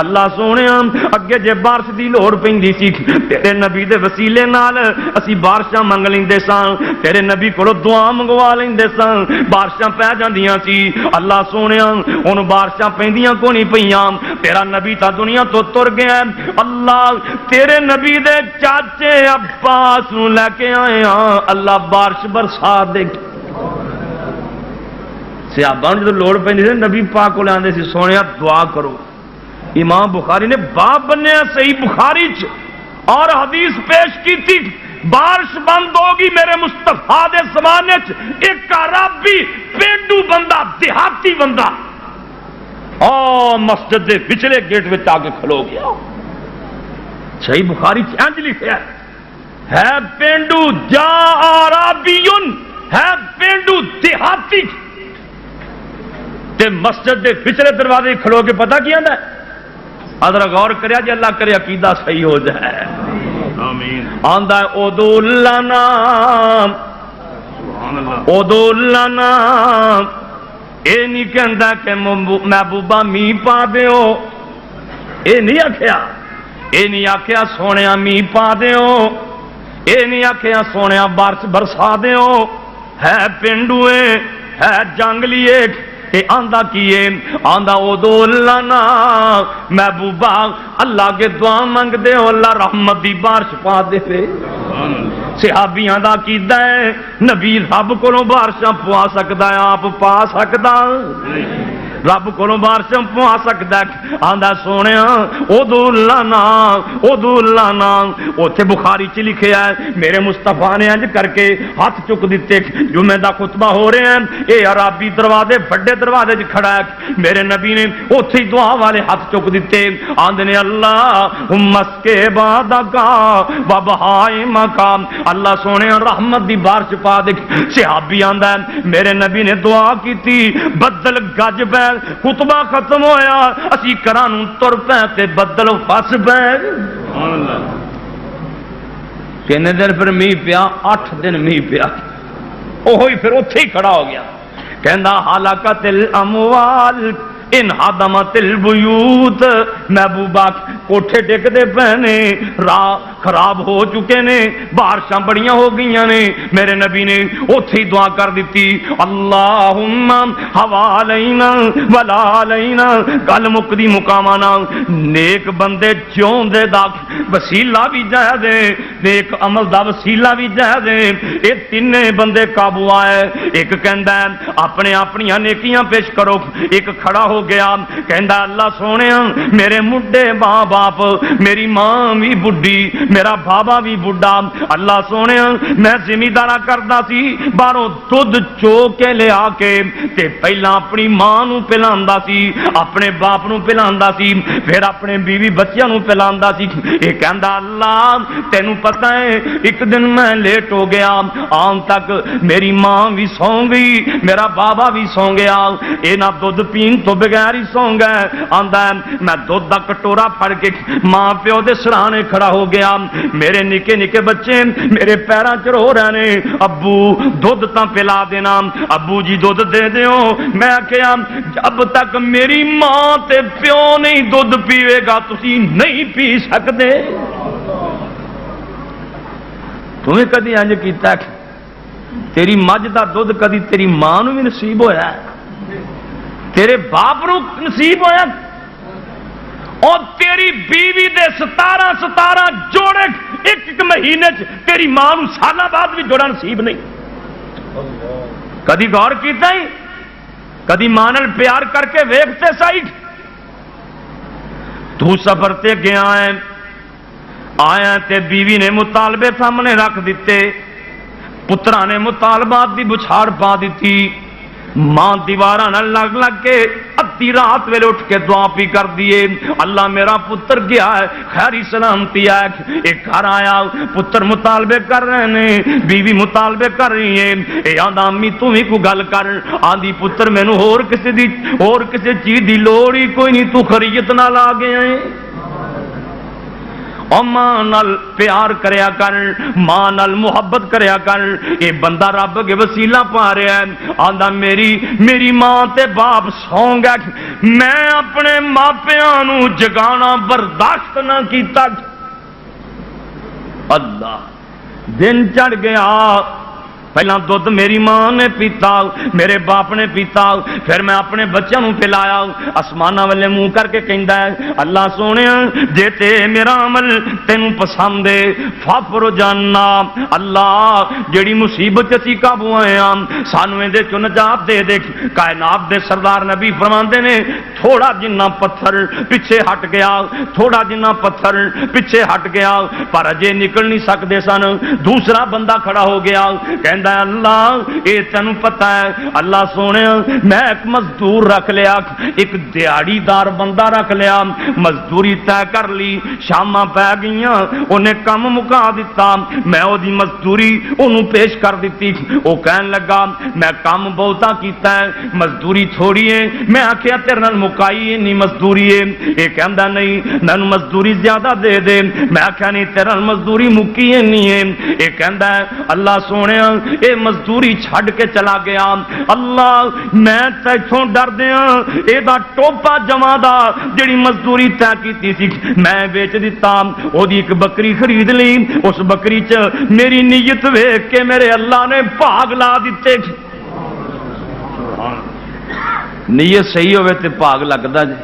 اللہ سونیا اگے جے بارش دی لوڑ پیندی سی تیرے نبی دے وسیلے نال اسی بارشاں منگ لیندے سان، تیرے نبی کولوں دعا منگوا لیندے سان، بارشاں پہ جاندیاں سی۔ اللہ سونیا ہن بارشاں پیندیاں کو نہیں پیاں، تیرا نبی تا دنیا تو تر گیا، اللہ تیرے نبی دے چاچے عباس نو لے کے آئے ہاں، اللہ بارش برسا دے۔ صحابہ نوں جدوں لوڑ پیندی سی نبی پاک کول آندے سی سونیا دعا کرو، امام بخاری نے باب بنیا صحیح بخاری چ اور حدیث پیش کی تھی، بارش بند ہوگی میرے مصطفیٰ دے زمانے چ، ایک عربی پینڈو بندہ دیہاتی بندہ مسجد دے پچھلے گیٹ میں آ کے کھلو گیا۔ صحیح بخاری انج لکھا ہے پینڈو جا عربیون، ہے پینڈو دیہاتی تے مسجد دے پچھلے دروازے کھلو کے پتہ کیا ہے، ادھر غور کریا جی اللہ کرے عقیدہ صحیح ہو جائے، آمین۔ آندا ہے ادعو لنا ادعو لنا، اے نہیں کہندا کہ محبوبہ می پا دیو، اے نہیں آکھیا، اے نہیں آکھیا سونیا می پا دیو، اے نہیں آکھیا سونیا بارش برسا دیو، ہے پنڈوے ہے جنگلیے، اے آندا کیے آندا ادعو لنا، محبوبہ اللہ کے دعا منگ دے اللہ رحمت دی بارش پا دے۔ صحابیاں دا عقیدہ ہے نبی سب کولوں بارشاں پوا سکدا ہے، آپ پا سکدا، رب کو بارشاں پوا سکتا ہے. آندا سونیا ادو لانا اوتھے بخاری چ لکھیا ہے میرے مصطفیٰ نے انج کر کے ہاتھ چک دیتے. جمعے دا خطبہ ہو رہے ہیں, اے عربی دروازے بڑے دروازے چ کھڑا ہے, میرے نبی نے اوتھے ہی دعا والے ہاتھ چک دیتے. آندے نے اللہم اسقِ عبادکا وبہائے مقام, اللہ سونے رحمت دی بارش پا دے. صحابی آندا ہے میرے نبی نے دعا کی تھی, بدل گج پے, خطبہ ختم ہویا اسی کراں نوں تر پے تے بدل فس پے. سبحان اللہ. کنے دن پھر میہ پیا, 8 دن میہ پیا. اوہی پھر اوتھے ہی کھڑا ہو گیا, کہندا ہلاکت الاموال ان حدمت البیوت. محبوبہ کوٹھے ڈگدے پے نے, راہ خراب ہو چکے نے, بارشاں بڑیاں ہو گئیاں نے. میرے نبی نے اوتھے ہی دعا کر دیتی, اللہم حوالینا ولا علینا. گل مکدی مقامانا نیک بندے جون دے دا وسیلہ بھی جا دے, نیک عمل دا وسیلہ بھی جا دے. اے تینے بندے قابو آئے. ایک کہندا ہے اپنے اپنیاں نیکیاں پیش کرو, ایک کھڑا ہو گیا کہندا اللہ سونے میرے مڈے ماں باپ, میری ماں بھی بڈھی, میرا بابا بھی بڈھا. اللہ سونے میں زمیندارا کردا سی, باہروں دودھ چو کے لے آ کے تے پہلا اپنی ماں نو پلاندا سی, اپنے باپ نو پلاندا سی, پھر اپنے بیوی بچیاں نو پلاندا سی. یہ کہندا اللہ تینوں پتہ ہے ایک دن میں لیٹ ہو گیا, آن تک میری ماں بھی سو گئی, میرا بابا بھی سو گیا, اے نہ دودھ پین تو بغیر ہی سو گئے. آندا میں دودھ دا کٹورا پھڑ کے ماں پیو دے سرانے کھڑا ہو گیا. میرے نکے نکے بچے میرے پیراں چ رو رہے نے, ابو دودھ تاں پلا دینا, ابو جی دودھ دے دیو. میں کہیا جب تک میری ماں تے پیو نہیں دودھ پیوے گا تسی نہیں پی سکتے. تمہیں کدی انج کیتا تیری مجھ دا دودھ کدی تیری ماں نو بھی نصیب ہویا ہے, تیرے باپ نو نصیب ہویا, اور تیری بیوی دے 17 جوڑے ایک مہینے تیری ماں نو سالہ بعد بھی جوڑا نصیب نہیں. کدی غور کیتا ہی, کدی ماں نال پیار کر کے ویکھتے سائی. تو سفر تے گیا ہے, آیا تے بیوی نے مطالبے سامنے رکھ دیتے, پترا نے مطالبات دی بچھاڑ پا دیتی. ماں دیواراں نال لگ لگ کے ادھی رات ویلے اٹھ کے دعا پی کر دیے, اللہ میرا پتر گیا ہے خیری سلامتی ہے. ایک گھر آیا, پتر مطالبے کر رہے ہیں, بیوی مطالبے کر رہی ہے. اے آندا امی تو ہی کو گل کر. آندی پتر مینوں اور کسی چیز دی لوڑ ہی کوئی نہیں, تو خریت نال آ گیا ہے. اور ماں نال پیار کریا کر, ماں نال محبت کریا کر. اے بندہ رب کے وسیلہ پا رہا ہے. آندا میری ماں تے باپ سو گئے, میں اپنے ماپیاں نو جگانا برداشت نہ کیتا. اللہ دن چڑھ گیا, پہلا دودھ میری ماں نے پیتا, میرے باپ نے پیتا, پھر میں اپنے بچوں نو پلایا. آسماناں والے منہ کر کے کہندا ہے اللہ سونے جے تے میرا عمل تینوں پسند ہے فافر جاننا. اللہ جیڑی مصیبت اسی قابو آئے ہاں سانو دے چ نجات دے دے. کائنات دے سردار نبی فرماندے نے تھوڑا جنہ پتھر پیچھے ہٹ گیا, تھوڑا جنہ پتھر پیچھے ہٹ گیا, پر اجے نکل نہیں سکتے سن. دوسرا بندہ کھڑا ہو گیا, کہندا اللہ اے تینوں پتہ ہے اللہ سونے میں ایک مزدور رکھ لیا, ایک دیہڑی دار بندہ رکھ لیا, مزدوری طے کر لی, شاماں پی گئیاں, انہیں کم مکا دیتا, میں او دی مزدوری انہوں پیش کر دیتی. وہ کہن لگا میں کام بہتا کیتا ہے, مزدوری تھوڑی ہے. میں آخیا تیرے نال مکائی نہیں مزدوری ہے. یہ کہندا نہیں مینوں مزدوری زیادہ دے دے. میں آخیا نہیں تیرے نال مزدوری مکی نہیں ہے. یہ کہندا ہے اللہ سونے اے مزدوری چھڈ کے چلا گیا. اللہ میں تیتھوں ڈر دیا, اے دا ٹوپا جمع دا جڑی مزدوری طے کیتی سی میں بیچ دیتا. او دی ایک بکری خرید لی, اس بکری چ میری نیت ویکھ کے میرے اللہ نے بھاگ لا دیتے. نیت صحیح ہوئے تے بھاگ لگدا جی,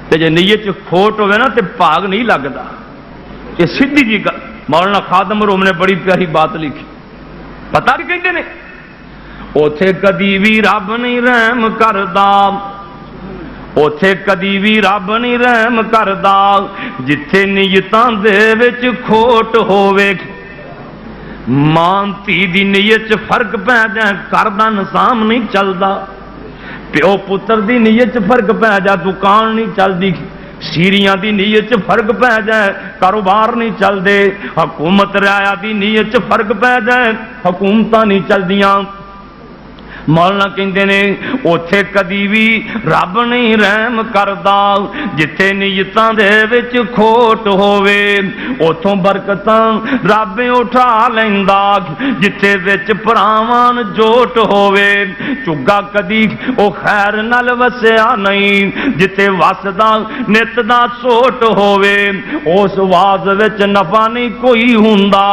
تے جے نیت چ کھوٹ ہوئے نا تے بھاگ نہیں لگدا. یہ سیدھی جی گل مولانا خادم روم نے بڑی پیاری بات لکھی. پتہ نہیں کہتے نے اوتھے کدی بھی رب نہیں رحم کردا, اوتھے کدی بھی رب نہیں رحم کردا جتھے نیتاں دے وچ کھوٹ ہووے ماں تی دی نیت چ فرق پی جائے گھر دا نظام نہیں چلدا پیو پتر دی نیت چ فرق پی جائے دکان نہیں چلدی سیریاں دی نیت چ فرق پی جائے کاروبار نہیں چلدے حکومت رعایا دی نیت چ فرق پی جائے حکومتاں نہیں چلدیاں مولانا کہندے نے اوتھے کدی بھی رب نہیں رحم کردا جتھے نیتاں دے وچ کھوٹ ہووے اوتھوں برکتاں رب اٹھا لیندا جتھے وچ پراواں جوٹ ہووے چگا کدی او خیر نال وسیا نہیں جتھے وسدا نت دا سوٹ ہووے اس واز وچ نفع نہیں کوئی ہوندا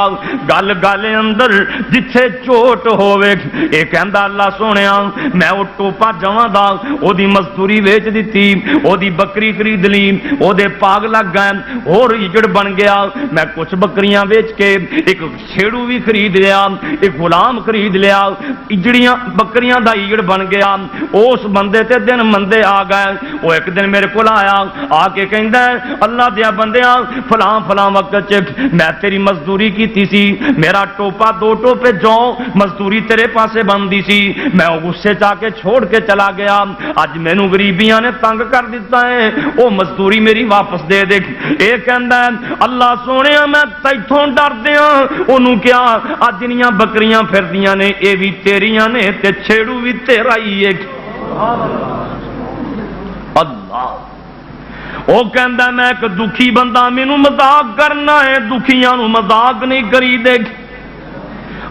گل گل اندر جتھے چوٹ ہووے اے کہندا اللہ سونیا میں وہ ٹوپا جواں دا او دی مزدوری ویچ دیتی او دی بکری خرید لی او دے پاگ لگ گئے اور اجڑ بن گیا میں کچھ بکریاں ویچ کے ایک چھیڑو بھی خرید لیا ایک غلام خرید لیا اجڑیاں بکریاں دا اجڑ بن گیا اس بندے تے دن مندے آ گئے وہ ایک دن میرے کو آیا آ کے کہندا ہے اللہ دیا بندیاں فلاں فلاں وقت چ میں تیری مزدوری کیتی سی میرا ٹوپا 2 ٹوپے جو مزدوری تیرے پاسے بندی سی میں غصے چا کے چھوڑ کے چلا گیا اج مینوں غریبیاں نے تنگ کر دیتا ہے او مزدوری میری واپس دے دے اے کہندا ہے اللہ سونیا میں تیتھوں ڈردیاں اونوں کیا اج جنیاں بکریاں پھردیاں نے اے بھی تیریاں نے تے چھیڑو بھی تیرا ہی ہے اللہ او کہندا میں ایک دکھی بندہ مینوں مذاق کرنا ہے دکھیاں نوں مذاق نہیں کری دے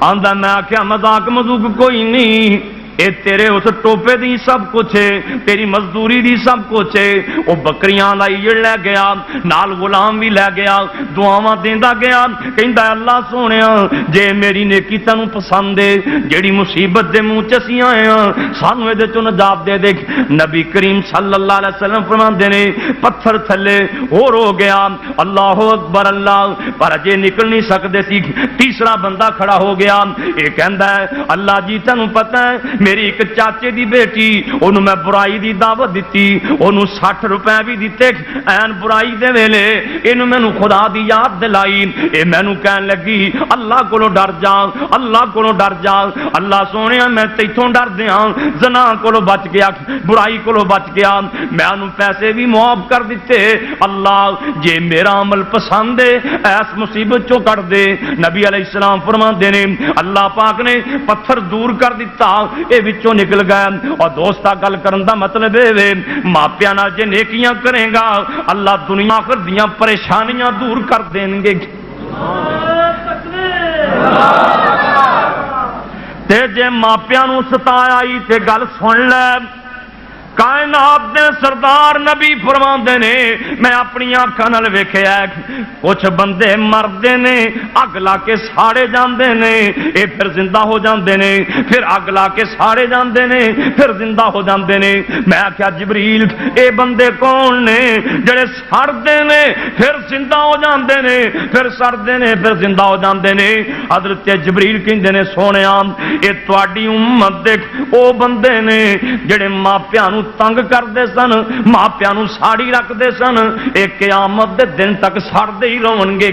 آندا میں آخیا مذاق مذوق کوئی نہیں اے تیرے اس ٹوپے دی سب کچھ ہے تیری مزدوری دی سب کچھ ہے وہ بکریاں دا ایڑ لے گیا نال غلام بھی لے گیا دعاواں دیندا گیا کہندا اللہ سونیا جے میری نیکی تینوں پسند ہے جیڑی مصیبت دے منہ چ اسی آئے ہاں سانوں دے چوں نجات دے دے نبی کریم صلی اللہ علیہ وسلم فرماندے نے پتھر تھلے اور ہو گیا اللہ اکبر اللہ پر جے نکل نہیں سکدے سی تیسرا بندہ کھڑا ہو گیا اے کہندا ہے اللہ جی تینوں پتہ ہے میری ایک چاچے دی بیٹی انہوں میں برائی دی دعوت دیتی انہوں 60 روپے بھی دیتے این برائی دے ویلے انہوں میں خدا دی یاد دلائی اے میں نو کہن لگی اللہ کو ڈر جا اللہ کو ڈر جا اللہ سونے میں تیتھوں ڈر دیا زنا کو بچ گیا برائی کو بچ گیا میں انہوں پیسے بھی معاف کر دیتے اللہ جے میرا عمل پسند ہے ایس مصیبت چو کر دے نبی علیہ السلام فرما دینے اللہ پاک نے پتھر دور کر دیتا اے وچوں نکل گئے اور دوستا گل کرن دا مطلب اے ماپیاں نال جے نیکیاں کرے گا اللہ دنیا آخر دیاں پریشانیاں دور کر دیں گے تے جے ماپیاں نو ستایا ہی تے گل سن لے کائنات دے سردار نبی فرماندے نے میں اپنی آنکھاں نال ویکھیا کچھ بندے مردے نے اگ لا کے ساڑے جاندے نے اے پھر زندہ ہو جاندے نے پھر اگ لا کے ساڑے جاندے نے پھر زندہ ہو جاندے نے میں آکھیا جبریل اے بندے کون نے جڑے سڑدے نے پھر زندہ ہو جاندے نے پھر سڑدے نے پھر زندہ ہو جاندے نے حضرت جبریل کہندے نے سونیا اے تواڈی امت دے او بندے نے جڑے ماپیاں نو تنگ کرتے سن ماپیاں نو ساڑی رکھتے سن ایک قیامت دے دن تک سڑتے ہی رہن گے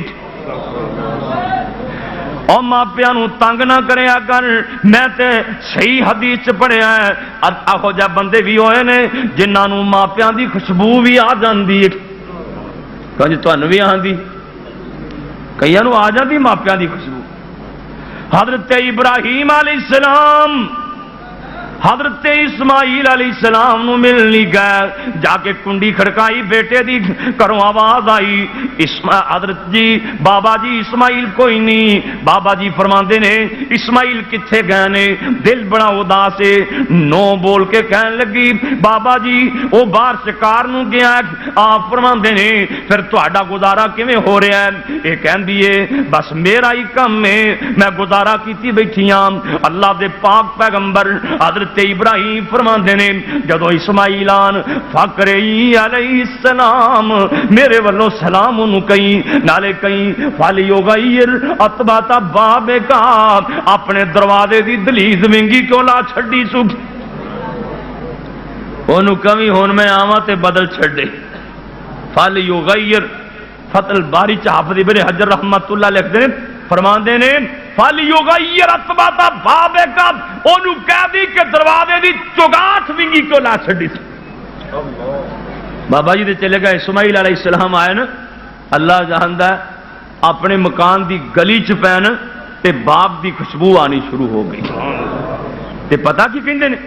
اور ماپیاں نو تنگ نہ کریا کر میں تے صحیح حدیث پڑھیا ہے اہو جہ بندے بھی ہوئے نے جنہاں نو ماپیاں دی خوشبو بھی آ جاندی ہے کہ تانوں بھی آندی کئیاں نو آ جاندی ماپیاں دی خوشبو حضرت ابراہیم علیہ السلام حضرت اسماعیل علیہ السلام نو ملنی گئے جا کے کنڈی کھڑکائی بیٹے دی کروں آواز آئی حضرت جی بابا جی اسماعیل کوئی نہیں بابا جی فرماندے نے اسماعیل کتھے گئے نے دل بڑا اداس ہے نو بول کے کہن لگی بابا جی وہ باہر شکار نو گیا آپ فرماندے نے پھر تہاڈا گزارا کیویں ہو رہا ہے یہ کہندی ہے بس میرا ہی کم ہے میں گزارا کیتی بیٹھی ہاں اللہ دے پاک پیغمبر حضرت ابراہیم فرماندے نے جدو اسماعیل آن فقر علیہ السلام میرے والوں سلام انہوں کہیں نالے کہیں فالی غیر اتبات باب کا اپنے دروازے دی دلیز ونگی کیوں لا چھڑی سکھ انہوں کمی ہون میں آواں تے بدل چھڑے فل یغیر فتح الباری چ حافظ ابن حجر رحمت اللہ لکھتے ہیں فرماندے نے فل یغیر اتبات باب کا انہوں کہہ دی کہ دروازے دی چگاٹھ ونگی کیوں لا چھڑی بابا جی دے چلے گئے اسماعیل علیہ السلام آئے نا اللہ جاندا ہے اپنے مکان دی گلی چ پین تے باغ دی خوشبو آنی شروع ہو گئی تے پتہ کی کہندے نے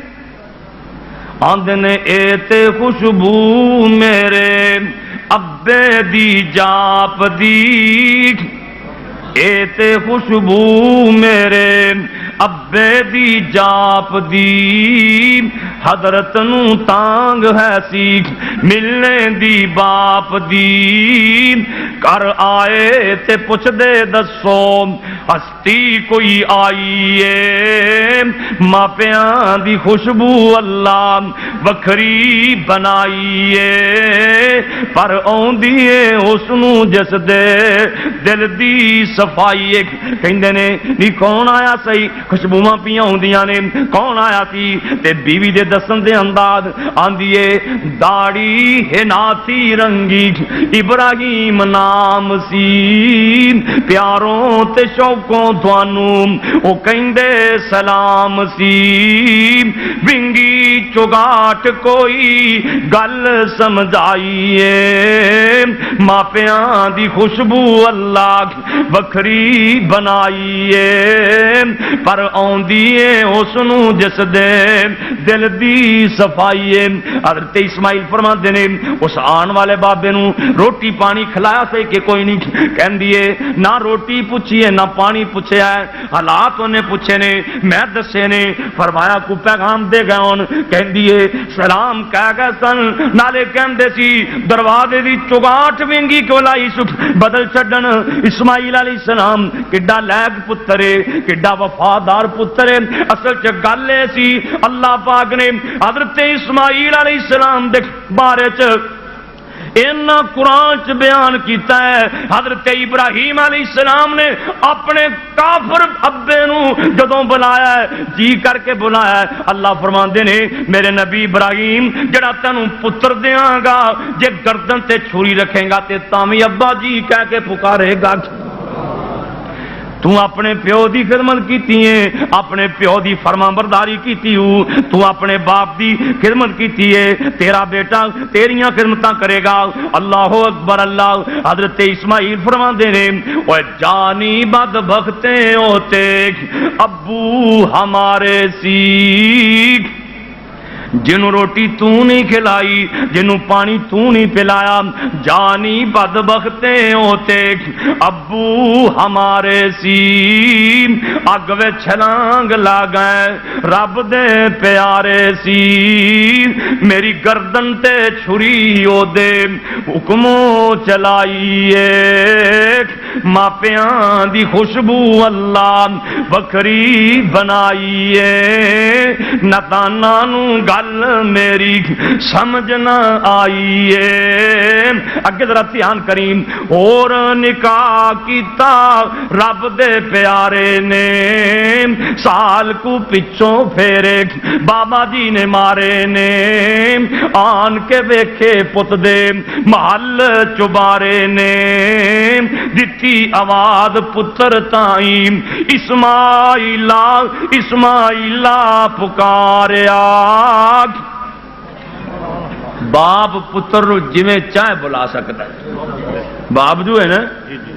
آندے نے اے تے خوشبو میرے ابے دی جاپ دی اے تے خوشبو میرے ابے دی جاپ دی حضرت نو تانگ ہے سی ملنے دی باپ دی کر آئے تے پوچھ دے دسو ہستی کوئی آئیے ماپیاں دی خوشبو اللہ وکھری بنائیے پر اوندیے اس نو جس دے دل دی صفائی کہندے نے نی کون آیا سی خوشبوواں پیاں ہوندیاں نے کون آیا سی تے بیوی دے دسن دے انداز آندیے داڑھی ہے ناتی رنگی ابراہیم نام سی پیاروں تے شوقوں توانوں او کہندے سلام سی ونگی چگاٹ کوئی گل سمجھائیے ماپیاں دی خوشبو اللہ وکھری بنائیے پر آندیے اس نو جس دے دل دی صفائیے حضرت اسماعیل فرماندے نے اس آن والے بابے نو روٹی پانی کھلایا سے کہ کوئی نہیں کہندیے نہ روٹی پوچھیے نہ پانی پوچھیا ہے حالات انہیں پوچھے نے میں دسے نے فرمایا کو پیغام دے گئے ہون کہندیے سلام کہہ گئے سن نالے کہندے سی دروازے دی چگاٹ ونگی کیوں لائی سکھ بدل چھڈن اسماعیل علیہ السلام کڈا لیک پتر ہے کڈا وفادار پتر ہے اصل چ گل اے سی اللہ پاک نے حضرت اسماعیل علیہ السلام دے بارے چ اینا قرآن چ بیان کیتا ہے حضرت ابراہیم علیہ السلام نے اپنے کافر ابے نو جدوں بلایا ہے جی کر کے بلایا ہے اللہ فرماندے نے میرے نبی ابراہیم جڑا تینوں پتر دیاں گا جے گردن تے چھری رکھے گا تے تاویں ابا جی کہہ کے پکارے گا تو اپنے پیو دی خدمت کیتی ہے اپنے پیو دی فرما برداری کیتی ہو تو اپنے باپ دی خدمت کیتی ہے تیرا بیٹا تیریاں خدمتاں کرے گا اللہ اکبر اللہ حضرت اسماعیل فرماندے نے اوے جانی بد بختے ہوتے ابو ہمارے سیکھ جنوں روٹی تو نہیں کھلائی جنوں پانی تو نہیں پلایا جانی بدبختے ہوتے ابو ہمارے سی اگ وچ چھلانگ لا گئے رب دے پیارے سی میری گردن تے چھری او دے حکموں چلائیے ماپیاں دی خوشبو اللہ وکھری بنائیے نتانا نو گل میری سمجھ نہ آئیے اگے ذرا دھیان کریم اور نکاح کیتا رب دے پیارے نے سال کو پچھوں پھیرے بابا جی نے مارے نے آن کے ویکھے پت دے محل چبارے نے دتی آواز پتر تائیں اسماعیلا اسماعیلا پکاریا باپ پتر نو جویں چاہے بلا سکتا ہے باپ جو ہے نا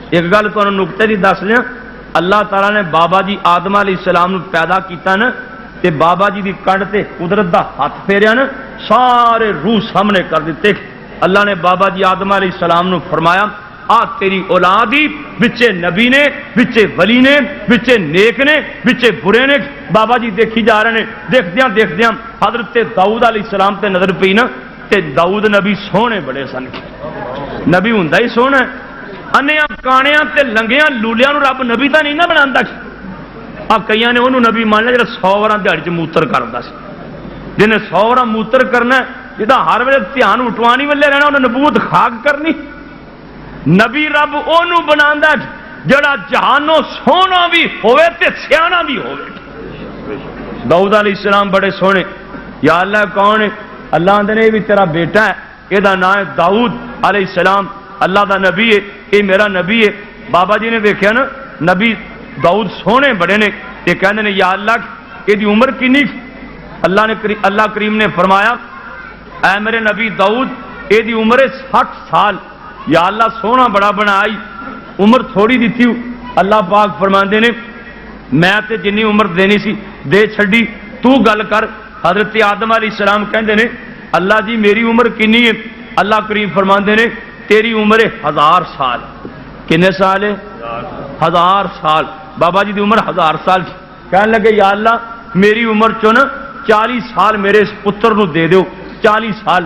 ایک گل تمہیں نقطے دی دس لیا اللہ تعالیٰ نے بابا جی آدم علیہ السلام نو پیدا کیتا نا تے بابا جی دی کنڈ تے قدرت دا ہاتھ پھیریا نا سارے روح سامنے کر دیتے اللہ نے بابا جی آدم علیہ السلام نو فرمایا آ تیری اولادی بچے نبی نے بچے ولی نے بچے نیک نے بچے برے نے بابا جی دیکھی جا رہے ہیں دیکھ دیاں حضرت داؤد علیہ السلام تے نظر پئی نا تے داؤد نبی سونے بڑے سن نبی ہوندا ہی سونا انیاں کانیاں تے لنگیاں لولیاں نو رب نبی تا نہیں نہ بناندا اب کئیاں نے انہوں نبی مان لیا جڑا 100 واراں دیہاڑی چ موتر کردا سی جن 100 واراں موتر کرنا جدا ہر ویلے دھیان اٹھوانی والے رہنا انہاں نبوت خاک کرنی نبی رب اونوں بناندا جڑا جہانوں سونا بھی ہوئے تے سیانا بھی ہوئے داؤد علیہ السلام بڑے سونے یا اللہ کون ہے اللہ آندے نے یہ بھی تیرا بیٹا ہے، یہ نام ہے داؤد علیہ السلام، اللہ دا نبی ہے، یہ میرا نبی ہے۔ بابا جی نے دیکھا نا نبی داؤد سونے بڑے نے، یہ کہندے نے یا اللہ یہ عمر کنی؟ اللہ کریم نے فرمایا اے میرے نبی داؤد یہ عمر 60 سال۔ یا اللہ سونا بڑا بنائی، عمر تھوڑی دیتی ہو۔ اللہ پاک فرماندے نے میں تے جنی عمر دینی سی دے چھڑی، تو گل کر۔ حضرت آدم علیہ السلام کہندے نے اللہ جی میری عمر کنی ہے؟ اللہ کریم فرماندے نے تیری عمر 1000 سال۔ کنے سال ہے؟ 1000 سال۔ بابا جی دی عمر 1000 سال۔ کہنے لگے یا اللہ میری عمر چو نا 40 سال میرے اس پتر نو دے دیو، 40 سال۔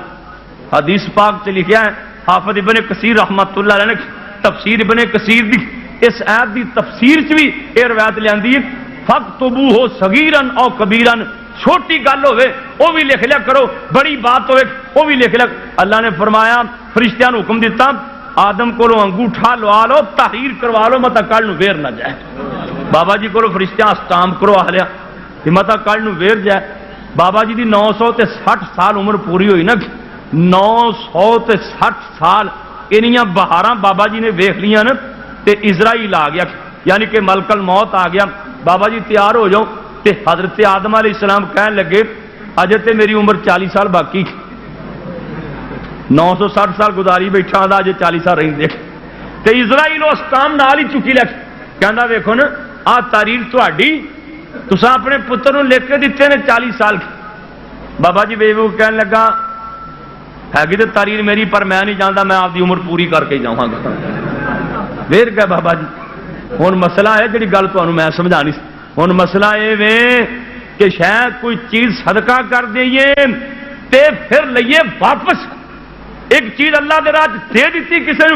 حدیث پاک سے لکھیا ہے، حافظ ابن کثیر رحمت اللہ علیہ نے تفسیر ابن کثیر دی اس آیت دی تفسیر چ بھی یہ روایت لیندی ہے فَاكْتُبُوهُ صَغِيرًا أَوْ كَبِيرًا، چھوٹی گل ہوے وہ بھی لکھ لیا کرو، بڑی بات ہوے وہ بھی لکھ لیا۔ اللہ نے فرمایا فرشتیاں نو حکم دیتا آدم کو انگوٹھا لوا لو، تحریر کروا لو، متا کل نو ویر نہ جائے۔ بابا جی کو فرشتیاں اسٹامپ کروا لیا کہ متا کل نو ویر جائے۔ بابا جی دی 960 سال عمر پوری ہوئی نا، 960 سال انیاں بہاراں بابا جی نے ویکھ لیاں نا تے اسرائیل آ گیا، یعنی کہ ملک الموت آ گیا۔ بابا جی تیار ہو جاؤ تے حضرت آدم علیہ السلام کہنے لگے اجے تے میری عمر 40 سال باقی، 960 سال گزاری بیٹھا دا اجے 40 سال رہی دیکھ تے اسرائیل اس کام نال ہی چکی لکھ کہندا ویکھو نا آ تاریخ تہاڈی تساں اپنے پتر نو لکھ کے دتے نے 40 سال۔ بابا جی بے وہ کہنے لگا ہے تو تاریخ میری پر میں نہیں جانتا، میں آپ کی عمر پوری کر کے جاؤں گا۔ ویر گئے بابا جی۔ ہوں مسئلہ ہے جی گل تمہیں میں سمجھانی، ہوں مسئلہ یہ کہ شاید کوئی چیز صدقہ کر دئیے تے پھر لئیے واپس، ایک چیز اللہ دے راہ دے دیتی کسی نے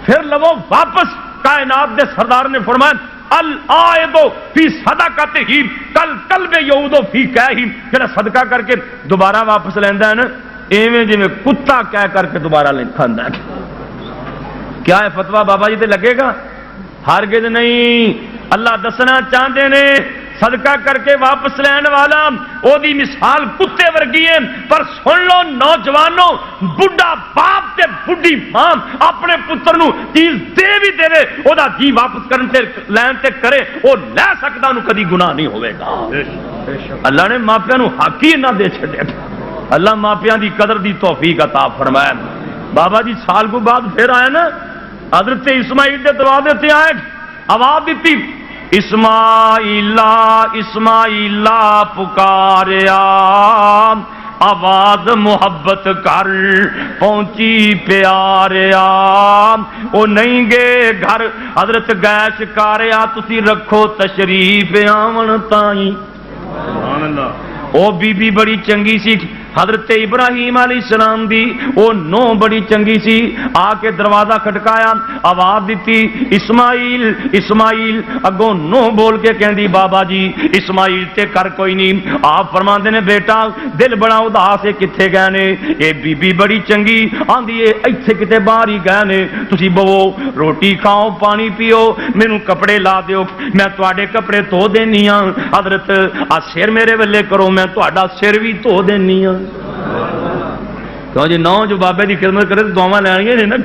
پھر لو واپس۔ کائنات دے سردار نے فرمایا العائد فی صدقتہ کل کلب یعود فی کہہ، جڑا صدقہ کر کے دوبارہ واپس لیندا ہے نا ایویں جی کتا کہہ کر کے دوبارہ کھانا ہے۔ کیا ہے فتوا بابا جی تے لگے گا؟ ہرگز نہیں۔ اللہ دسنا چاہتے نے صدقہ کر کے واپس لین والا او دی مثال کتے ورگی ہے، پر سن لو نوجوانوں، بڈھا باپ تے بڈھی ماں اپنے پتر نو چیز دے بھی دے او دا جی واپس کرن تے لین تے کرے او لے سکدا، نو کدی گناہ نہیں ہوے گا۔ اللہ نے ماپیاں نو حق ہی نہ دے چھڈیا۔ اللہ ماپیاں دی قدر دی توفیق عطا فرمائے۔ بابا جی سال کو بعد پھر آیا نا حضرت اسماعیل دے دروازے تے آئے، آواز دیتی اسماعیلا اسماعیلا پکاریا، آواز محبت کر پہنچی پیاریا، او نہیں گے گھر حضرت گئے شکاریا، تسی رکھو تشریف آون تائیں۔ سبحان اللہ۔ او بی بی بڑی چنگی سی حضرت ابراہیم علیہ السلام دی، او نو بڑی چنگی سی، آ کے دروازہ کھٹکایا، آواز دیتی اسماعیل اسماعیل، اگوں نو بول کے کہندی بابا جی اسماعیل تے کر کوئی نہیں۔ آپ فرماندے نے بیٹا دل بڑا اداس ہے، کتھے گئے نے؟ اے بی بی بڑی چنگی آندی اے ایتھے کتے باہر ہی گئے نے، تسی بوو روٹی کھاؤ پانی پیو، مینوں کپڑے لا دیو، میں تواڈے کپڑے دھو دینی ہاں، حضرت آ سر میرے ولے کرو، میں تواڈا سر بھی دھو دینی ہاں۔ کیوں جی نو جو بابے دی خدمت کرے تو دعاواں لینیاں نے نا،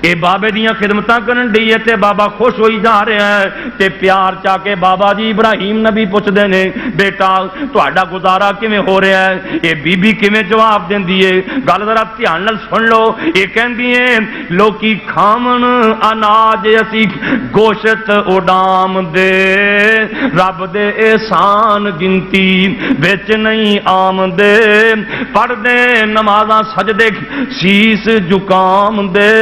اے بابے دیاں خدمتاں کرن ڈئی ہے تے بابا خوش ہوئی جا رہا ہے تے پیار چا کے بابا جی ابراہیم نبی پوچھدے نے بیٹا تہاڈا گزارا کیویں ہو رہا ہے؟ اے بی بی کیویں جواب دیندی ہے؟ گل ذرا دھیان نال سن لو۔ اے کہندی ہے لوکی کھاون اناج اسی گوشت اڈام دے، رب دے احسان گنتی وچ نہیں آمدے، پڑھدے نمازاں سجدے شیس جکام دے،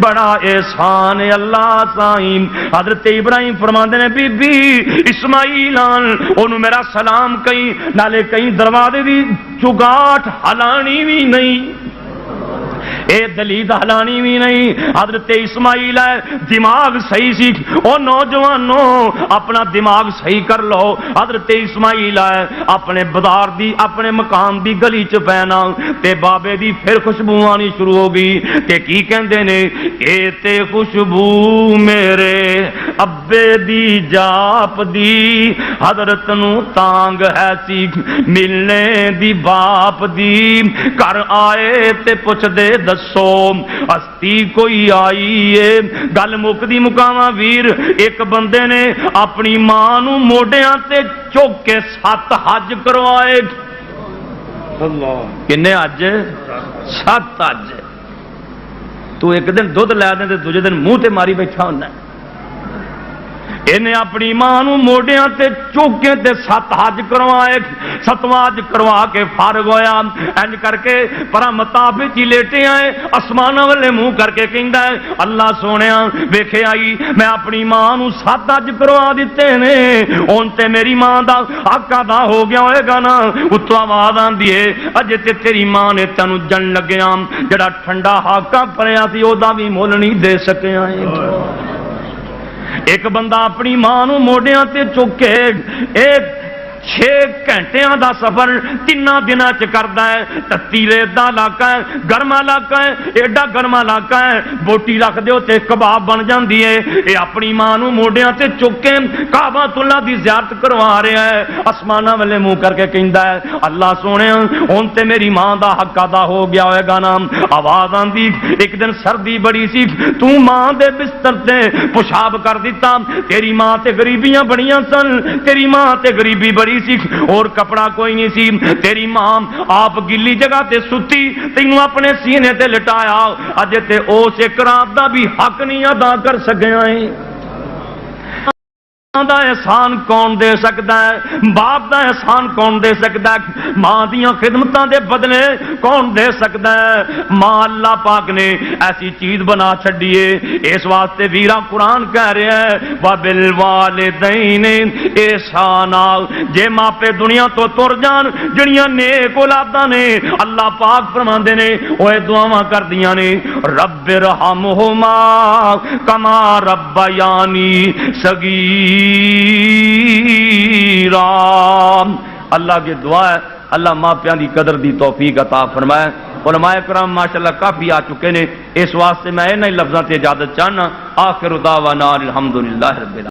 بڑا احسان اللہ سائیں۔ حضرت ابراہیم فرماندے نے بی بی اسماعیل اونوں میرا سلام کہیں، نالے کہیں دروازے دی چگاٹ ہلانی بھی نہیں۔ اے دلیل ہلانی بھی نہیں. حضرت اسماعیل ہے دماغ صحیح سی. او نوجوانوں اپنا دماغ صحیح کر لو. حضرت اسماعیل ہے اپنے بازار دی اپنے مکان دی گلی چ پینا تے بابے دی پھر خوشبو آنی شروع ہو گئی تے کی کہندے نے اے تے خوشبو میرے ابے دی جاپ دی حضرت نو تانگ ہے سی ملنے دی باپ دی. کر آئے تے پوچھ دے دسو ہستی کوئی آئی ہے. گل مکدی مکاواں ویر ایک بندے نے اپنی ماں نو موڈیاں تے چوک کے 7 حج کروائے. کنے حج 7 حج. تو ایک دن دودھ لے دیں تے دوجے دن منہ تے ماری بیٹھا ہونا. انہیں اپنی ماں نو موڈیاں تے چوکے تے 7 حج کروائے. 7واں حج کروا کے فارغ ہویا. انج کر کے پرا متاب وچ لیٹے آئے آسماناں والے منہ کر کے کہندا ہے اللہ سونیا ویکھے آئی میں اپنی ماں نو 7 حج کروا دتے نے ہن تے میری ماں دا حق ادا ہو گیا ہوئے گا نا. اتوں آواز آندی ہے اجے تے تیری ماں نے تینوں جن لگیا جڑا ٹھنڈا ہاکا پریا سی او دا بھی مول نہیں دے سکیا. ایک بندہ اپنی ماں نو موڈیاں تے چکے ایک 6 گھنٹیاں دا سفر 3 دناں چ کردا ہے. تیرے دا علاقہ ہے گرما علاقہ ہے ایڈا گرما علاقہ ہے بوٹی رکھ دیو تے کباب بن جاندی ہے. اے اپنی ماں نو موڈیاں تے چکے کعبۃ اللہ دی زیارت کروا رہا ہے. آسماناں والے منہ کر کے کہندا ہے اللہ سونیا ہن تے میری ماں دا حق ادا ہو گیا ہوئے گا نا. آواز آندی ایک دن سردی بڑی سی تو ماں دے بستر تے پیشاب کر دیتا. تیری ماں تے غریبیاں بڑیاں سن. تیری ماں تے غریبی بڑی سی اور کپڑا کوئی نہیں سی. تیری ماں آپ گلی جگہ تے ستی تینوں اپنے سینے تے لٹایا. اج تے اس ایک رات دا بھی حق نہیں ادا کر سکیا ہے. ماں دا احسان کون دے سکتا ہے؟ باپ دا احسان کون دے سکتا ہے؟ ماں دیاں خدمتاں دے بدلے کون دے سکتا ہے؟ ماں اللہ پاک نے ایسی چیز بنا چھڈیے. اس واسطے ویرا قرآن کہہ رہا ہے وَبِالْوَالِدَيْنِ احسانا. جے ماپے دنیا تو تر جان جڑیاں نیک اولاداں نے اللہ پاک فرماندے نے اوے دعاواں کردیاں نے رب ارحمہما کما ربیانی صغیر. اللہ کی دعا ہے اللہ ماپیاں دی قدر دی توفیق عطا فرمائے. علماء کرام ماشاءاللہ کافی آ چکے نے. اس واسطے میں انہی لفظاں تے اجازت چاہنا. آخر دعوانا الحمدللہ رب العالمین.